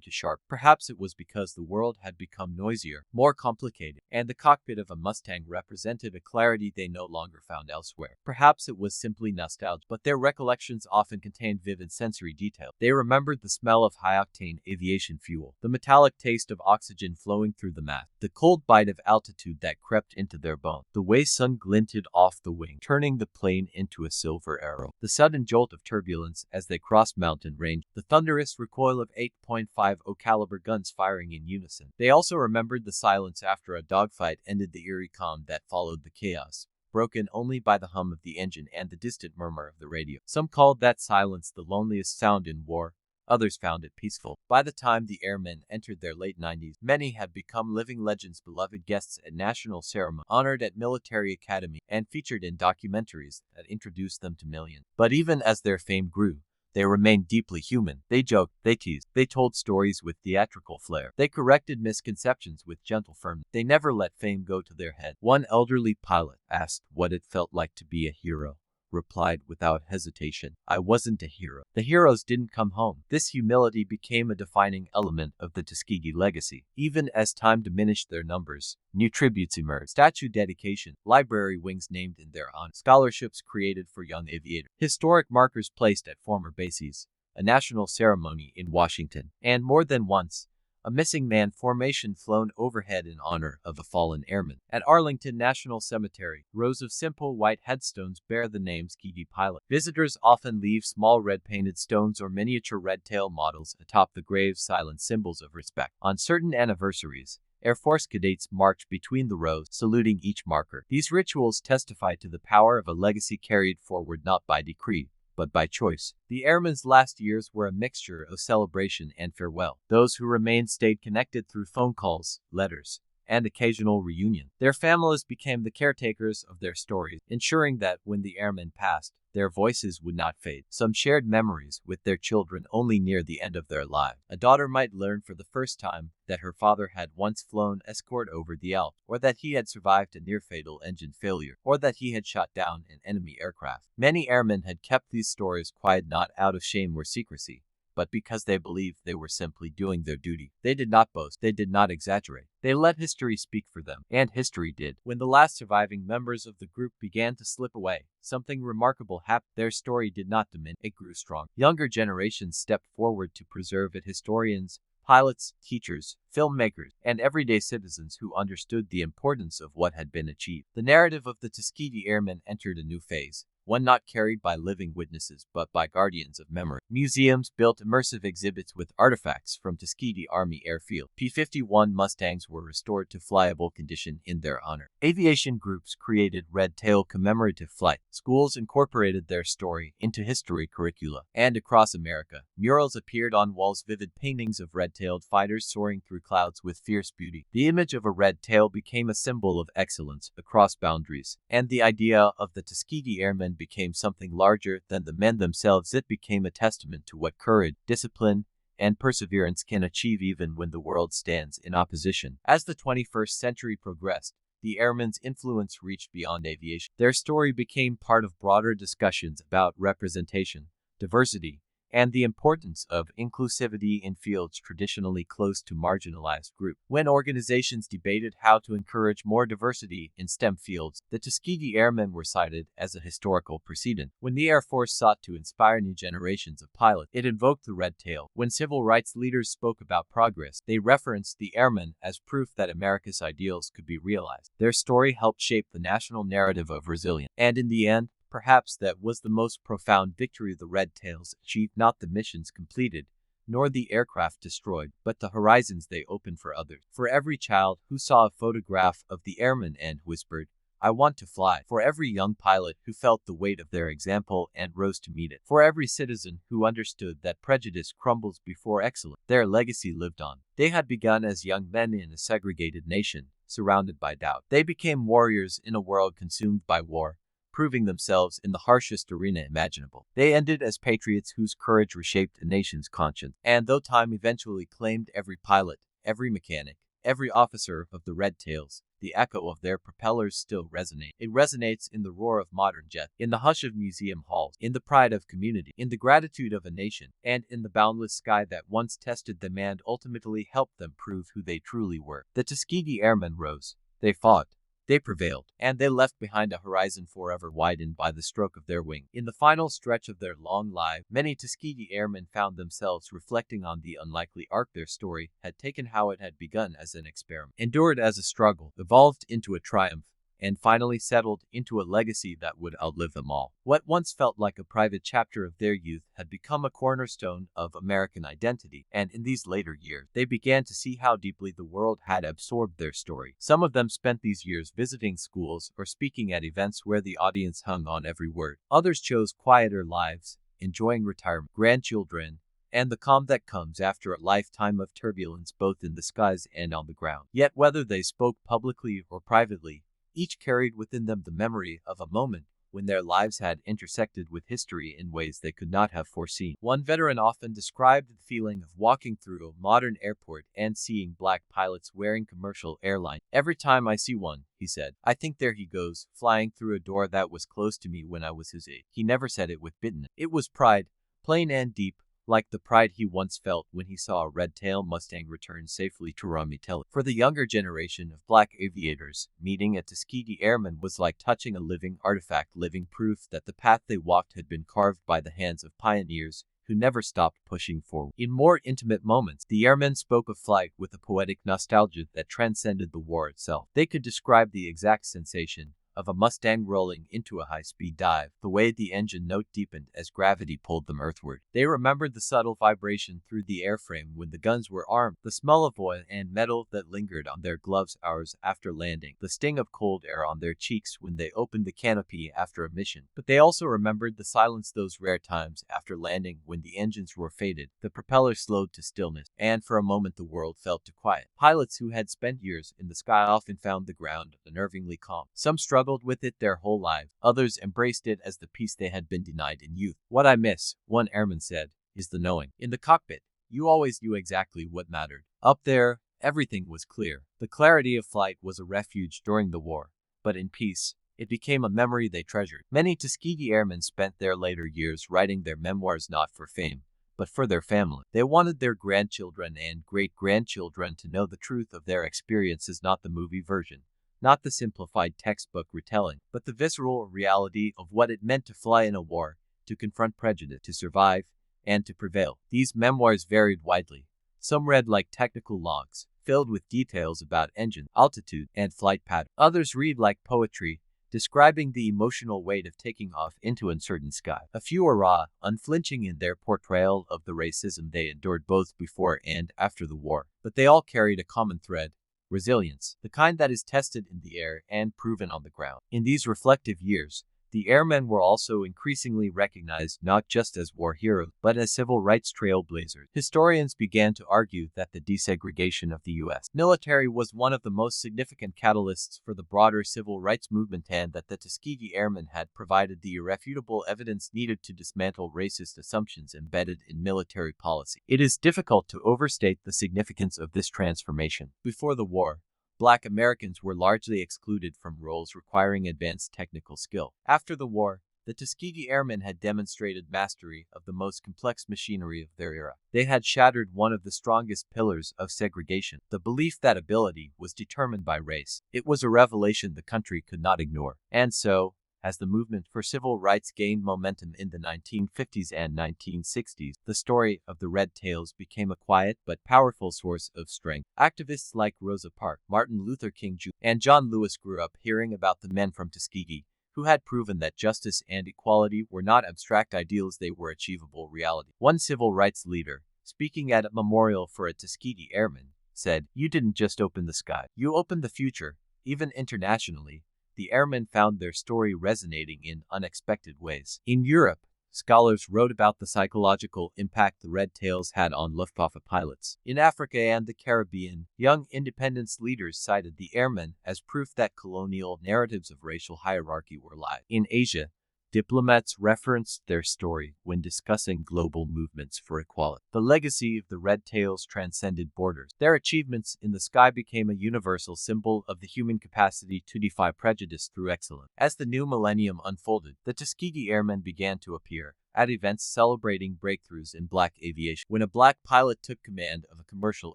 to sharpen. Perhaps it was because the world had become noisier, more complicated, and the cockpit of a Mustang represented a clarity they no longer found elsewhere. Perhaps it was simply nostalgia, but their recollections often contained vivid sensory detail. They remembered the smell of high-octane aviation fuel, the metallic taste of oxygen flowing through the mask, the cold bite of altitude that crept into their bones, the way sun glinted off the wing, turning the plane into a silver arrow, the sudden jolt of turbulence as they crossed mountain range, the thunderous recoil of 8.50 caliber guns firing in unison. They also remembered the silence after a dogfight ended, the eerie calm that followed the chaos, broken only by the hum of the engine and the distant murmur of the radio. Some called that silence the loneliest sound in war. Others found it peaceful. By the time the airmen entered their late 90s, many had become living legends, beloved guests at national ceremonies, honored at military academy, and featured in documentaries that introduced them to millions. But even as their fame grew, they remained deeply human. They joked, they teased, they told stories with theatrical flair. They corrected misconceptions with gentle firmness. They never let fame go to their head. One elderly pilot, asked what it felt like to be a hero, replied without hesitation, "I wasn't a hero. The heroes didn't come home." This humility became a defining element of the Tuskegee legacy. Even as time diminished their numbers, new tributes emerged: statue dedication, library wings named in their honor, scholarships created for young aviators, historic markers placed at former bases, a national ceremony in Washington, and more than once, a missing man formation flown overhead in honor of a fallen airman. At Arlington National Cemetery, rows of simple white headstones bear the name Tuskegee pilot. Visitors often leave small red painted stones or miniature red tail models atop the graves, silent symbols of respect. On certain anniversaries, Air Force cadets march between the rows, saluting each marker. These rituals testify to the power of a legacy carried forward not by decree, but by choice. The airmen's last years were a mixture of celebration and farewell. Those who remained stayed connected through phone calls, letters, and occasional reunion. Their families became the caretakers of their stories, ensuring that when the airmen passed, their voices would not fade. Some shared memories with their children only near the end of their lives. A daughter might learn for the first time that her father had once flown escort over the Alps, or that he had survived a near-fatal engine failure, or that he had shot down an enemy aircraft. Many airmen had kept these stories quiet, not out of shame or secrecy, but because they believed they were simply doing their duty. They did not boast, they did not exaggerate. They let history speak for them, and history did. When the last surviving members of the group began to slip away, something remarkable happened. Their story did not diminish, it grew strong. Younger generations stepped forward to preserve it: historians, pilots, teachers, filmmakers, and everyday citizens who understood the importance of what had been achieved. The narrative of the Tuskegee Airmen entered a new phase, one not carried by living witnesses but by guardians of memory. Museums built immersive exhibits with artifacts from Tuskegee Army Airfield. P-51 Mustangs were restored to flyable condition in their honor. Aviation groups created red-tail commemorative flight. Schools incorporated their story into history curricula. And across America, murals appeared on walls, vivid paintings of red-tailed fighters soaring through clouds with fierce beauty. The image of a red tail became a symbol of excellence across boundaries, and the idea of the Tuskegee Airmen became something larger than the men themselves. It became a testament to what courage, discipline, and perseverance can achieve even when the world stands in opposition. As the 21st century progressed, the airmen's influence reached beyond aviation. Their story became part of broader discussions about representation, diversity, and the importance of inclusivity in fields traditionally close to marginalized groups. When organizations debated how to encourage more diversity in STEM fields, the Tuskegee Airmen were cited as a historical precedent. When the Air Force sought to inspire new generations of pilots, it invoked the red tail. When civil rights leaders spoke about progress, they referenced the airmen as proof that America's ideals could be realized. Their story helped shape the national narrative of resilience. And in the end, perhaps that was the most profound victory the Red Tails achieved, not the missions completed, nor the aircraft destroyed, but the horizons they opened for others. For every child who saw a photograph of the airmen and whispered, "I want to fly." For every young pilot who felt the weight of their example and rose to meet it. For every citizen who understood that prejudice crumbles before excellence, their legacy lived on. They had begun as young men in a segregated nation, surrounded by doubt. They became warriors in a world consumed by war, proving themselves in the harshest arena imaginable. They ended as patriots whose courage reshaped a nation's conscience. And though time eventually claimed every pilot, every mechanic, every officer of the Red Tails, the echo of their propellers still resonates. It resonates in the roar of modern jets, in the hush of museum halls, in the pride of community, in the gratitude of a nation, and in the boundless sky that once tested them and ultimately helped them prove who they truly were. The Tuskegee Airmen rose. They fought. They prevailed, and they left behind a horizon forever widened by the stroke of their wing. In the final stretch of their long life, many Tuskegee Airmen found themselves reflecting on the unlikely arc their story had taken, how it had begun as an experiment, endured as a struggle, evolved into a triumph, and finally settled into a legacy that would outlive them all. What once felt like a private chapter of their youth had become a cornerstone of American identity, and in these later years, they began to see how deeply the world had absorbed their story. Some of them spent these years visiting schools or speaking at events where the audience hung on every word. Others chose quieter lives, enjoying retirement, grandchildren, and the calm that comes after a lifetime of turbulence both in the skies and on the ground. Yet whether they spoke publicly or privately, each carried within them the memory of a moment when their lives had intersected with history in ways they could not have foreseen. One veteran often described the feeling of walking through a modern airport and seeing black pilots wearing commercial airline. "Every time I see one," he said, "I think there he goes, flying through a door that was closed to me when I was his age." He never said it with bitterness. It was pride, plain and deep, like the pride he once felt when he saw a red-tailed Mustang return safely to Rami-Tele. For the younger generation of black aviators, meeting a Tuskegee Airman was like touching a living artifact, living proof that the path they walked had been carved by the hands of pioneers who never stopped pushing forward. In more intimate moments, the airmen spoke of flight with a poetic nostalgia that transcended the war itself. They could describe the exact sensation of a Mustang rolling into a high-speed dive, the way the engine note deepened as gravity pulled them earthward. They remembered the subtle vibration through the airframe when the guns were armed, the smell of oil and metal that lingered on their gloves hours after landing, the sting of cold air on their cheeks when they opened the canopy after a mission. But they also remembered the silence, those rare times after landing when the engines roar faded, the propeller slowed to stillness, and for a moment the world felt too quiet. Pilots who had spent years in the sky often found the ground unnervingly calm. Some struggled with it their whole lives. Others embraced it as the peace they had been denied in youth. "What I miss," one airman said, "is the knowing. In the cockpit, you always knew exactly what mattered. Up there, everything was clear." The clarity of flight was a refuge during the war, but in peace, it became a memory they treasured. Many Tuskegee Airmen spent their later years writing their memoirs not for fame, but for their family. They wanted their grandchildren and great-grandchildren to know the truth of their experiences, not the movie version, not the simplified textbook retelling, but the visceral reality of what it meant to fly in a war, to confront prejudice, to survive, and to prevail. These memoirs varied widely. Some read like technical logs, filled with details about engine, altitude, and flight pattern. Others read like poetry, describing the emotional weight of taking off into uncertain sky. A few were raw, unflinching in their portrayal of the racism they endured both before and after the war. But they all carried a common thread: resilience, the kind that is tested in the air and proven on the ground. In these reflective years, The airmen were also increasingly recognized not just as war heroes, but as civil rights trailblazers. Historians began to argue that the desegregation of the U.S. military was one of the most significant catalysts for the broader civil rights movement and that the Tuskegee Airmen had provided the irrefutable evidence needed to dismantle racist assumptions embedded in military policy. It is difficult to overstate the significance of this transformation. Before the war, Black Americans were largely excluded from roles requiring advanced technical skill. After the war, the Tuskegee Airmen had demonstrated mastery of the most complex machinery of their era. They had shattered one of the strongest pillars of segregation, the belief that ability was determined by race. It was a revelation the country could not ignore. And so, as the movement for civil rights gained momentum in the 1950s and 1960s, the story of the Red Tails became a quiet but powerful source of strength. Activists like Rosa Parks, Martin Luther King Jr., and John Lewis grew up hearing about the men from Tuskegee who had proven that justice and equality were not abstract ideals, they were achievable reality. One civil rights leader, speaking at a memorial for a Tuskegee Airman, said, "You didn't just open the sky, you opened the future." Even internationally, the airmen found their story resonating in unexpected ways. In Europe, scholars wrote about the psychological impact the Red Tails had on Luftwaffe pilots. In Africa and the Caribbean, young independence leaders cited the airmen as proof that colonial narratives of racial hierarchy were lies. In Asia, diplomats referenced their story when discussing global movements for equality. The legacy of the Red Tails transcended borders. Their achievements in the sky became a universal symbol of the human capacity to defy prejudice through excellence. As the new millennium unfolded, the Tuskegee Airmen began to appear at events celebrating breakthroughs in Black aviation. When a Black pilot took command of a commercial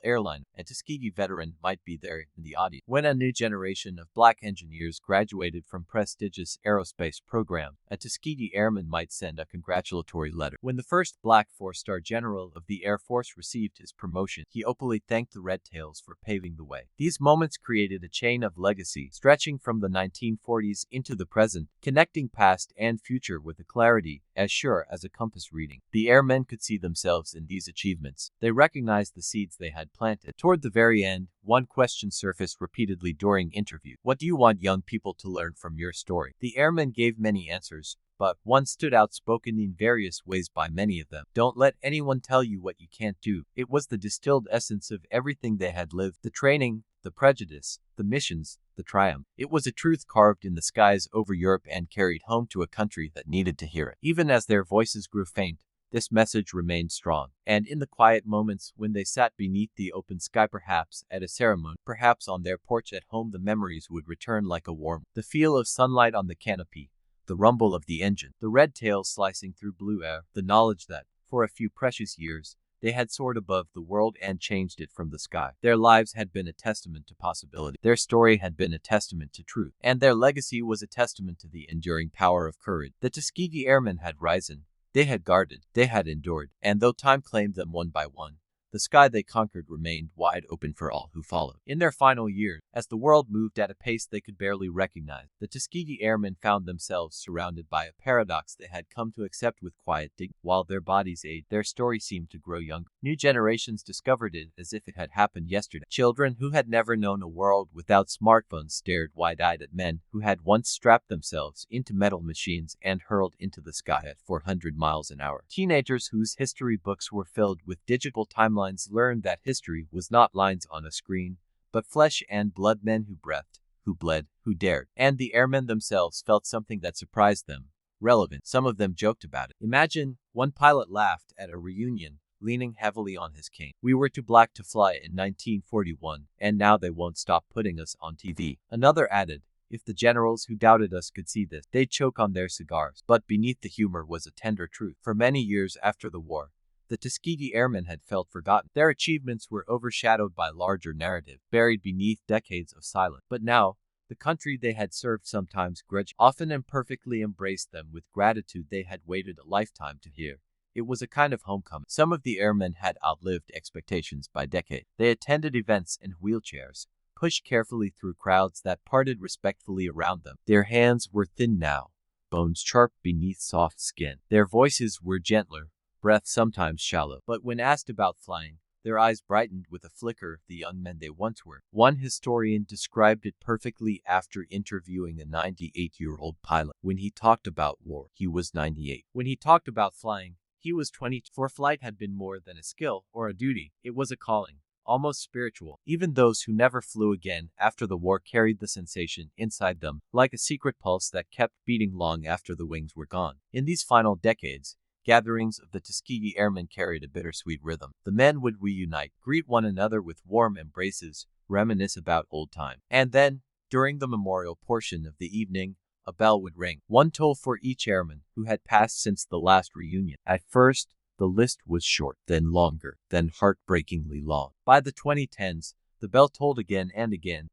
airline, a Tuskegee veteran might be there in the audience. When a new generation of Black engineers graduated from prestigious aerospace programs, a Tuskegee Airman might send a congratulatory letter. When the first Black four-star general of the Air Force received his promotion, he openly thanked the Red Tails for paving the way. These moments created a chain of legacy stretching from the 1940s into the present, connecting past and future with a clarity as sure as a compass reading. The airmen could see themselves in these achievements. They recognized the seeds they had planted. Toward the very end, one question surfaced repeatedly during interviews. What do you want young people to learn from your story? The airmen gave many answers, but one stood out, spoken in various ways by many of them. Don't let anyone tell you what you can't do. It was the distilled essence of everything they had lived. The training, the prejudice, the missions, the triumph. It was a truth carved in the skies over Europe and carried home to a country that needed to hear it. Even as their voices grew faint, this message remained strong. And in the quiet moments when they sat beneath the open sky, perhaps at a ceremony, perhaps on their porch at home, the memories would return like a warm. The feel of sunlight on the canopy, the rumble of the engine, the red tail slicing through blue air, the knowledge that, for a few precious years, they had soared above the world and changed it from the sky. Their lives had been a testament to possibility. Their story had been a testament to truth. And their legacy was a testament to the enduring power of courage. The Tuskegee Airmen had risen. They had guarded. They had endured. And though time claimed them one by one, the sky they conquered remained wide open for all who followed. In their final years, as the world moved at a pace they could barely recognize, the Tuskegee Airmen found themselves surrounded by a paradox they had come to accept with quiet dignity. While their bodies aged, their story seemed to grow younger. New generations discovered it as if it had happened yesterday. Children who had never known a world without smartphones stared wide-eyed at men who had once strapped themselves into metal machines and hurled into the sky at 400 miles an hour. Teenagers whose history books were filled with digital timelines learned that history was not lines on a screen, but flesh and blood, men who breathed, who bled, who dared. And the airmen themselves felt something that surprised them. Relevant. Some of them joked about it. Imagine, one pilot laughed at a reunion, leaning heavily on his cane. "We were too black to fly in 1941, and now they won't stop putting us on TV." Another added, "If the generals who doubted us could see this, they'd choke on their cigars." But beneath the humor was a tender truth. For many years after the war, the Tuskegee Airmen had felt forgotten. Their achievements were overshadowed by larger narrative, buried beneath decades of silence. But now, the country they had served, sometimes grudgingly, often imperfectly, embraced them with gratitude they had waited a lifetime to hear. It was a kind of homecoming. Some of the airmen had outlived expectations by decade. They attended events in wheelchairs, pushed carefully through crowds that parted respectfully around them. Their hands were thin now, bones sharp beneath soft skin. Their voices were gentler, breath sometimes shallow. But when asked about flying, Their eyes brightened with a flicker of the young men they once were. One historian described it perfectly after interviewing a 98-year-old pilot. When he talked about war, he was 98. When he talked about flying, he was 20. For flight had been more than a skill or a duty. It was a calling, almost spiritual. Even those who never flew again after the war carried the sensation inside them, like a secret pulse that kept beating long after the wings were gone. In these final decades, gatherings of the Tuskegee Airmen carried a bittersweet rhythm. The men would reunite, greet one another with warm embraces, reminisce about old times. And then, during the memorial portion of the evening, a bell would ring. One toll for each airman who had passed since the last reunion. At first, the list was short, then longer, then heartbreakingly long. By the 2010s, the bell tolled again,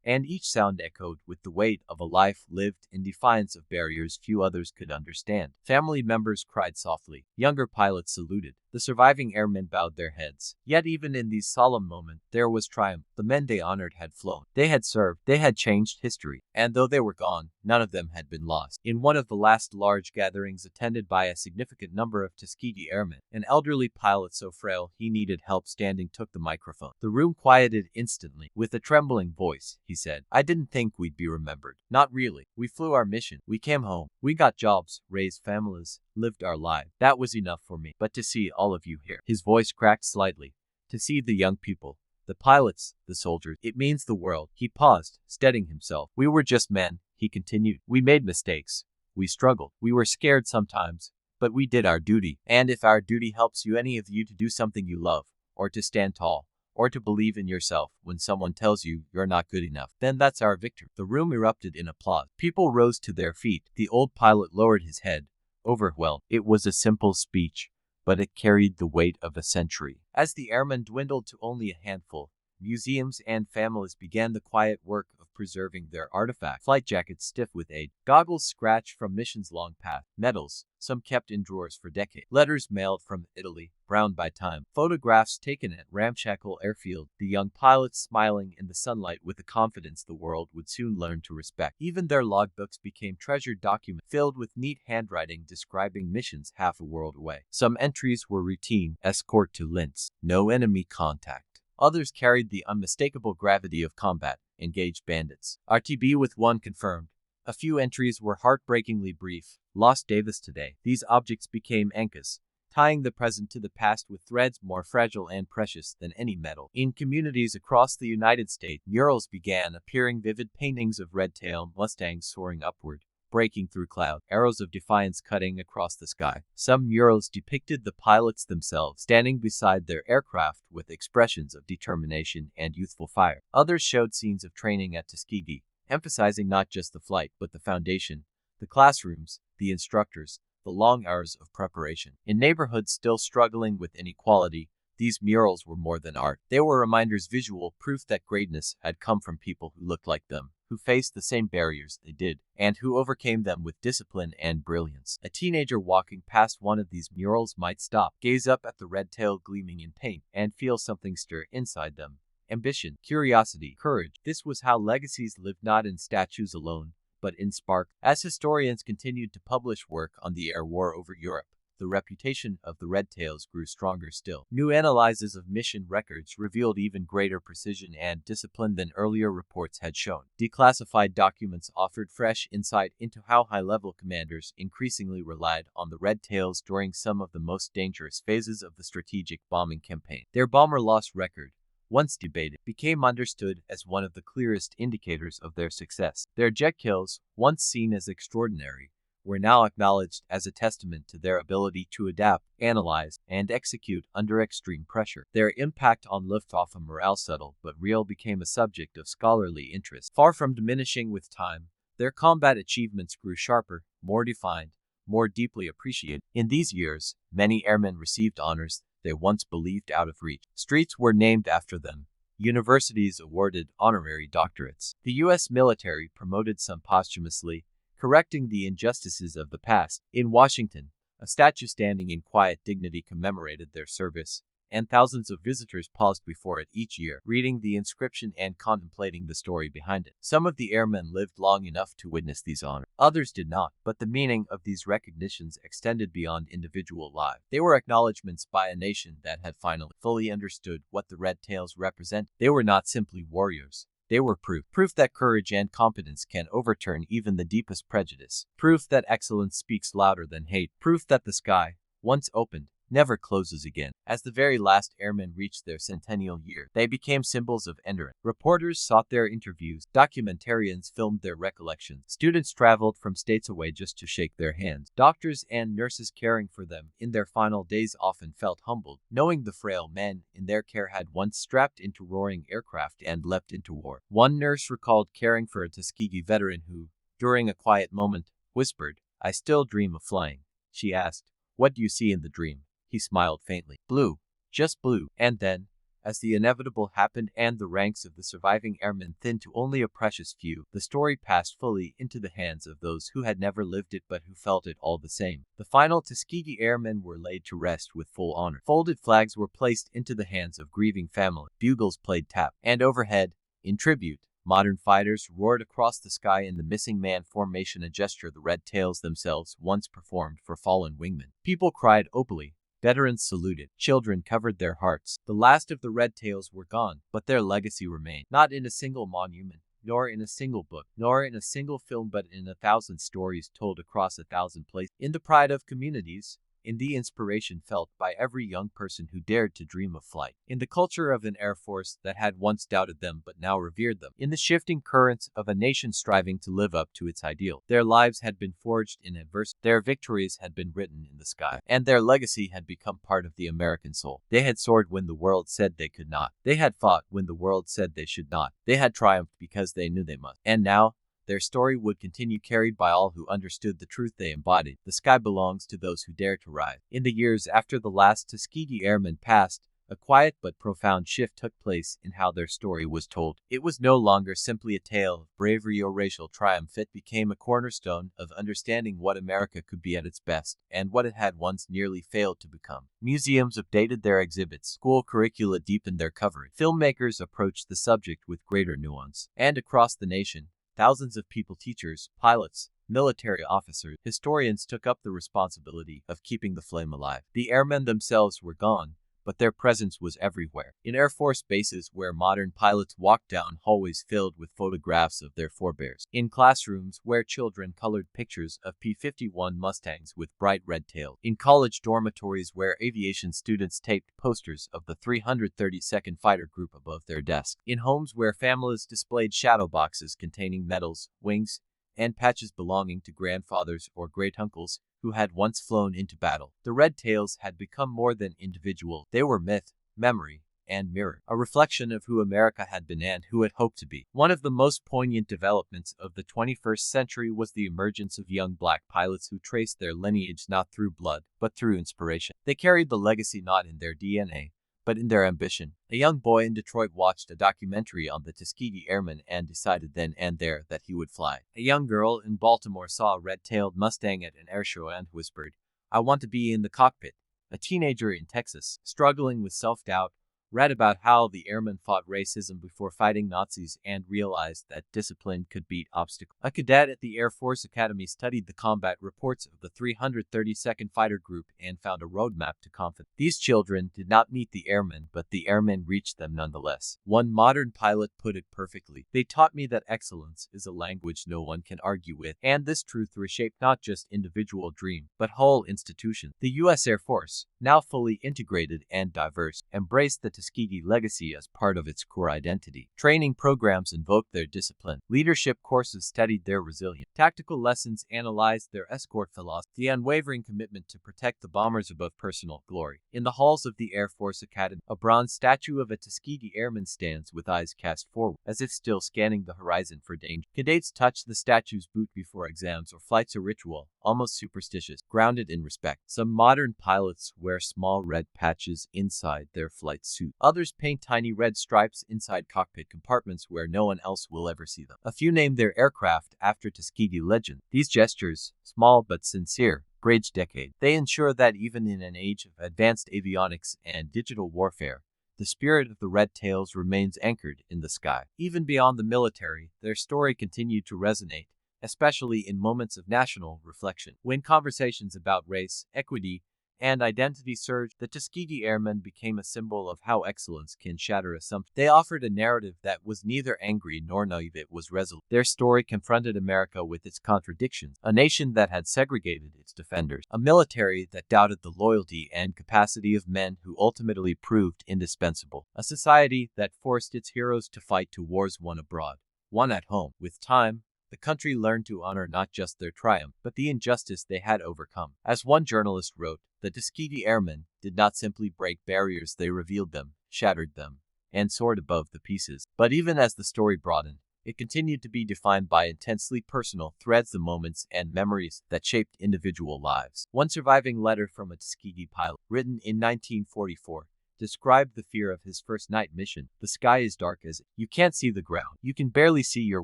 and each sound echoed with the weight of a life lived in defiance of barriers few others could understand. Family members cried softly. Younger pilots saluted. The surviving airmen bowed their heads. Yet even in these solemn moments, there was triumph. The men they honored had flown. They had served. They had changed history. And though they were gone, none of them had been lost. In one of the last large gatherings attended by a significant number of Tuskegee airmen, an elderly pilot so frail he needed help standing took the microphone. The room quieted instantly. With a trembling voice, he said, "I didn't think we'd be remembered. Not really. We flew our mission. We came home. We got jobs, raised families, lived our lives. That was enough for me. But to see all of you here," his voice cracked slightly, "to see the young people, the pilots, the soldiers, it means the world." He paused, steadying himself. "We were just men," he continued. "We made mistakes. We struggled. We were scared sometimes, but we did our duty. And if our duty helps any of you to do something you love, or to stand tall, or to believe in yourself when someone tells you you're not good enough, then that's our victory." The room erupted in applause. People rose to their feet. The old pilot lowered his head, overwhelmed. It was a simple speech, but it carried the weight of a century. As the airmen dwindled to only a handful, museums and families began the quiet work of preserving their artifacts. Flight jackets stiff with age, goggles scratched from missions long past, medals, some kept in drawers for decades, letters mailed from Italy, browned by time, photographs taken at ramshackle airfield, the young pilots smiling in the sunlight with a confidence the world would soon learn to respect. Even their logbooks became treasured documents filled with neat handwriting describing missions half a world away. Some entries were routine, escort to Linz, no enemy contact. Others carried the unmistakable gravity of combat, engaged bandits. RTB with one confirmed. A few entries were heartbreakingly brief. Lost Davis today. These objects became anchors, tying the present to the past with threads more fragile and precious than any metal. In communities across the United States, murals began appearing, vivid paintings of red-tailed Mustangs soaring upward, breaking through clouds, arrows of defiance cutting across the sky. Some murals depicted the pilots themselves standing beside their aircraft with expressions of determination and youthful fire. Others showed scenes of training at Tuskegee, emphasizing not just the flight, but the foundation, the classrooms, the instructors, the long hours of preparation. In neighborhoods still struggling with inequality, these murals were more than art. They were reminders, visual proof that greatness had come from people who looked like them, who faced the same barriers they did, and who overcame them with discipline and brilliance. A teenager walking past one of these murals might stop, gaze up at the red tail gleaming in paint, and feel something stir inside them. Ambition, curiosity, courage. This was how legacies lived, not in statues alone, but in spark. As historians continued to publish work on the air war over Europe, the reputation of the Red Tails grew stronger still. New analyses of mission records revealed even greater precision and discipline than earlier reports had shown. Declassified documents offered fresh insight into how high-level commanders increasingly relied on the Red Tails during some of the most dangerous phases of the strategic bombing campaign. Their bomber loss record, once debated, became understood as one of the clearest indicators of their success. Their jet kills, once seen as extraordinary, were now acknowledged as a testament to their ability to adapt, analyze, and execute under extreme pressure. Their impact on liftoff and morale, subtle but real, became a subject of scholarly interest. Far from diminishing with time, their combat achievements grew sharper, more defined, more deeply appreciated. In these years, many airmen received honors they once believed out of reach. Streets were named after them. Universities awarded honorary doctorates. The U.S. military promoted some posthumously, correcting the injustices of the past. In Washington, a statue standing in quiet dignity commemorated their service, and thousands of visitors paused before it each year, reading the inscription and contemplating the story behind it. Some of the airmen lived long enough to witness these honors. Others did not, but the meaning of these recognitions extended beyond individual lives. They were acknowledgments by a nation that had finally fully understood what the Red Tails represent. They were not simply warriors. They were proof that courage and competence can overturn even the deepest prejudice. Proof that excellence speaks louder than hate. Proof that the sky, once opened, never closes again. As the very last airmen reached their centennial year, they became symbols of endurance. Reporters sought their interviews, documentarians filmed their recollections, students traveled from states away just to shake their hands. Doctors and nurses caring for them in their final days often felt humbled, knowing the frail men in their care had once strapped into roaring aircraft and leapt into war. One nurse recalled caring for a Tuskegee veteran who, during a quiet moment, whispered, "I still dream of flying." She asked, "What do you see in the dream?" He smiled faintly. "Blue. Just blue." And then, as the inevitable happened and the ranks of the surviving airmen thinned to only a precious few, the story passed fully into the hands of those who had never lived it but who felt it all the same. The final Tuskegee airmen were laid to rest with full honor. Folded flags were placed into the hands of grieving families. Bugles played tap. And overhead, in tribute, modern fighters roared across the sky in the missing man formation, a gesture the Red Tails themselves once performed for fallen wingmen. People cried openly. Veterans saluted. Children covered their hearts. The last of the Red Tails were gone, but their legacy remained. Not in a single monument, nor in a single book, nor in a single film, but in 1,000 stories told across 1,000 places. In the pride of communities, in the inspiration felt by every young person who dared to dream of flight, in the culture of an Air Force that had once doubted them but now revered them, in the shifting currents of a nation striving to live up to its ideal. Their lives had been forged in adversity, their victories had been written in the sky, and their legacy had become part of the American soul. They had soared when the world said they could not. They had fought when the world said they should not. They had triumphed because they knew they must. And now, their story would continue, carried by all who understood the truth they embodied. The sky belongs to those who dare to rise. In the years after the last Tuskegee airmen passed, a quiet but profound shift took place in how their story was told. It was no longer simply a tale of bravery or racial triumph. It became a cornerstone of understanding what America could be at its best, and what it had once nearly failed to become. Museums updated their exhibits, school curricula deepened their coverage, filmmakers approached the subject with greater nuance, and across the nation, thousands of people, teachers, pilots, military officers, historians took up the responsibility of keeping the flame alive. The airmen themselves were gone, but their presence was everywhere. In Air Force bases where modern pilots walked down hallways filled with photographs of their forebears. In classrooms where children colored pictures of P-51 Mustangs with bright red tails. In college dormitories where aviation students taped posters of the 332nd Fighter Group above their desks. In homes where families displayed shadow boxes containing medals, wings, and patches belonging to grandfathers or great-uncles who had once flown into battle. The Red Tails had become more than individual. They were myth, memory, and mirror, a reflection of who America had been and who it hoped to be. One of the most poignant developments of the 21st century was the emergence of young black pilots who traced their lineage not through blood, but through inspiration. They carried the legacy not in their DNA, but in their ambition. A young boy in Detroit watched a documentary on the Tuskegee Airmen and decided then and there that he would fly. A young girl in Baltimore saw a red-tailed Mustang at an airshow and whispered, "I want to be in the cockpit." A teenager in Texas, struggling with self-doubt, read about how the airmen fought racism before fighting Nazis and realized that discipline could beat obstacles. A cadet at the Air Force Academy studied the combat reports of the 332nd Fighter Group and found a roadmap to confidence. These children did not meet the airmen, but the airmen reached them nonetheless. One modern pilot put it perfectly. "They taught me that excellence is a language no one can argue with," and this truth reshaped not just individual dreams, but whole institutions. The U.S. Air Force, now fully integrated and diverse, embraced the Tuskegee legacy as part of its core identity. Training programs invoked their discipline. Leadership courses studied their resilience. Tactical lessons analyzed their escort philosophy, the unwavering commitment to protect the bombers above personal glory. In the halls of the Air Force Academy, a bronze statue of a Tuskegee airman stands with eyes cast forward, as if still scanning the horizon for danger. Cadets touch the statue's boot before exams or flights, a ritual, almost superstitious, grounded in respect. Some modern pilots wear small red patches inside their flight suit. Others paint tiny red stripes inside cockpit compartments where no one else will ever see them. A few name their aircraft after Tuskegee legend. These gestures, small but sincere, bridge decade. They ensure that even in an age of advanced avionics and digital warfare, the spirit of the Red Tails remains anchored in the sky. Even beyond the military, their story continued to resonate, especially in moments of national reflection. When conversations about race, equity, and identity surged, the Tuskegee Airmen became a symbol of how excellence can shatter assumptions. They offered a narrative that was neither angry nor naive, it was resolute. Their story confronted America with its contradictions, a nation that had segregated its defenders, a military that doubted the loyalty and capacity of men who ultimately proved indispensable, a society that forced its heroes to fight two wars, one abroad, one at home. With time, the country learned to honor not just their triumph, but the injustice they had overcome. As one journalist wrote, the Tuskegee Airmen did not simply break barriers, they revealed them, shattered them, and soared above the pieces. But even as the story broadened, it continued to be defined by intensely personal threads, the moments and memories that shaped individual lives. One surviving letter from a Tuskegee pilot, written in 1944, described the fear of his first night mission. The sky is dark as you can't see the ground. You can barely see your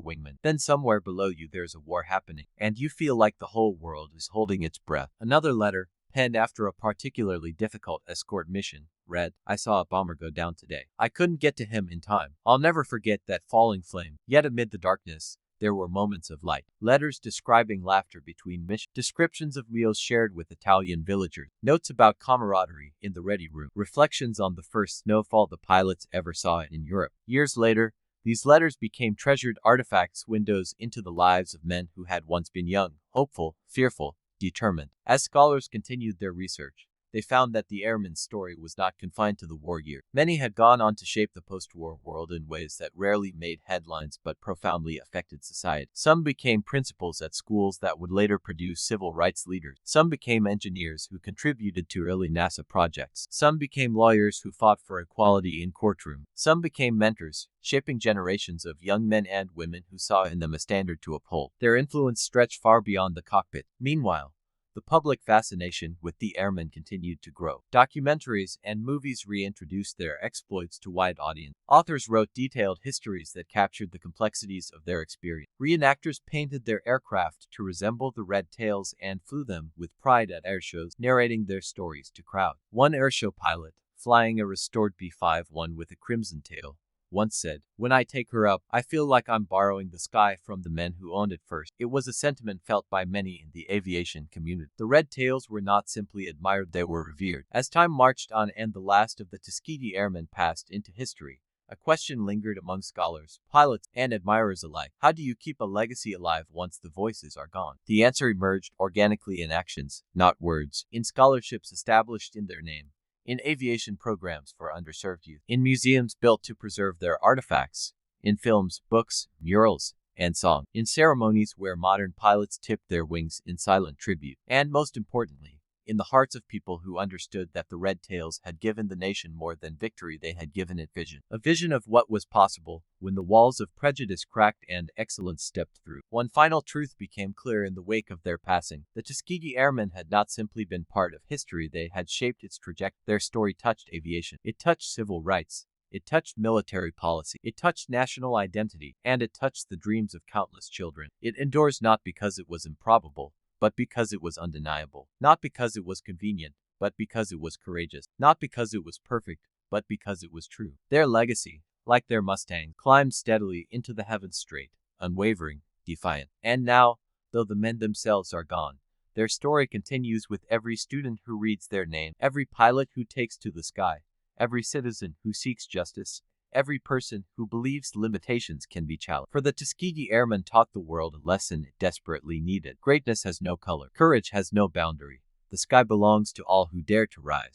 wingman. Then somewhere below you there's a war happening, and you feel like the whole world is holding its breath. Another letter, penned after a particularly difficult escort mission, read, I saw a bomber go down today. I couldn't get to him in time. I'll never forget that falling flame. Yet amid the darkness, there were moments of light. Letters describing laughter between missions, descriptions of meals shared with Italian villagers, notes about camaraderie in the ready room, reflections on the first snowfall the pilots ever saw in Europe. Years later, these letters became treasured artifacts, windows into the lives of men who had once been young, hopeful, fearful, determined. As scholars continued their research, they found that the airmen's story was not confined to the war year. Many had gone on to shape the post-war world in ways that rarely made headlines but profoundly affected society. Some became principals at schools that would later produce civil rights leaders. Some became engineers who contributed to early NASA projects. Some became lawyers who fought for equality in courtroom. Some became mentors, shaping generations of young men and women who saw in them a standard to uphold. Their influence stretched far beyond the cockpit. Meanwhile, the public fascination with the airmen continued to grow. Documentaries and movies reintroduced their exploits to wide audiences. Authors wrote detailed histories that captured the complexities of their experience. Reenactors painted their aircraft to resemble the Red Tails and flew them with pride at airshows, narrating their stories to crowds. One airshow pilot, flying a restored B-51 with a crimson tail, once said, when I take her up, I feel like I'm borrowing the sky from the men who owned it first. It was a sentiment felt by many in the aviation community. The Red Tails were not simply admired, they were revered. As time marched on and the last of the Tuskegee Airmen passed into history, a question lingered among scholars, pilots, and admirers alike. How do you keep a legacy alive once the voices are gone? The answer emerged organically in actions, not words, in scholarships established in their name, in aviation programs for underserved youth, in museums built to preserve their artifacts, in films, books, murals, and song, in ceremonies where modern pilots tipped their wings in silent tribute, and most importantly, in the hearts of people who understood that the Red Tails had given the nation more than victory, they had given it vision. A vision of what was possible when the walls of prejudice cracked and excellence stepped through. One final truth became clear in the wake of their passing. The Tuskegee Airmen had not simply been part of history, they had shaped its trajectory. Their story touched aviation. It touched civil rights. It touched military policy. It touched national identity. And it touched the dreams of countless children. It endures not because it was improbable, but because it was undeniable. Not because it was convenient, but because it was courageous. Not because it was perfect, but because it was true. Their legacy, like their Mustang, climbed steadily into the heavens straight, unwavering, defiant. And now, though the men themselves are gone, their story continues with every student who reads their name, every pilot who takes to the sky, every citizen who seeks justice, every person who believes limitations can be challenged. For the Tuskegee Airmen taught the world a lesson it desperately needed. Greatness has no color. Courage has no boundary. The sky belongs to all who dare to rise.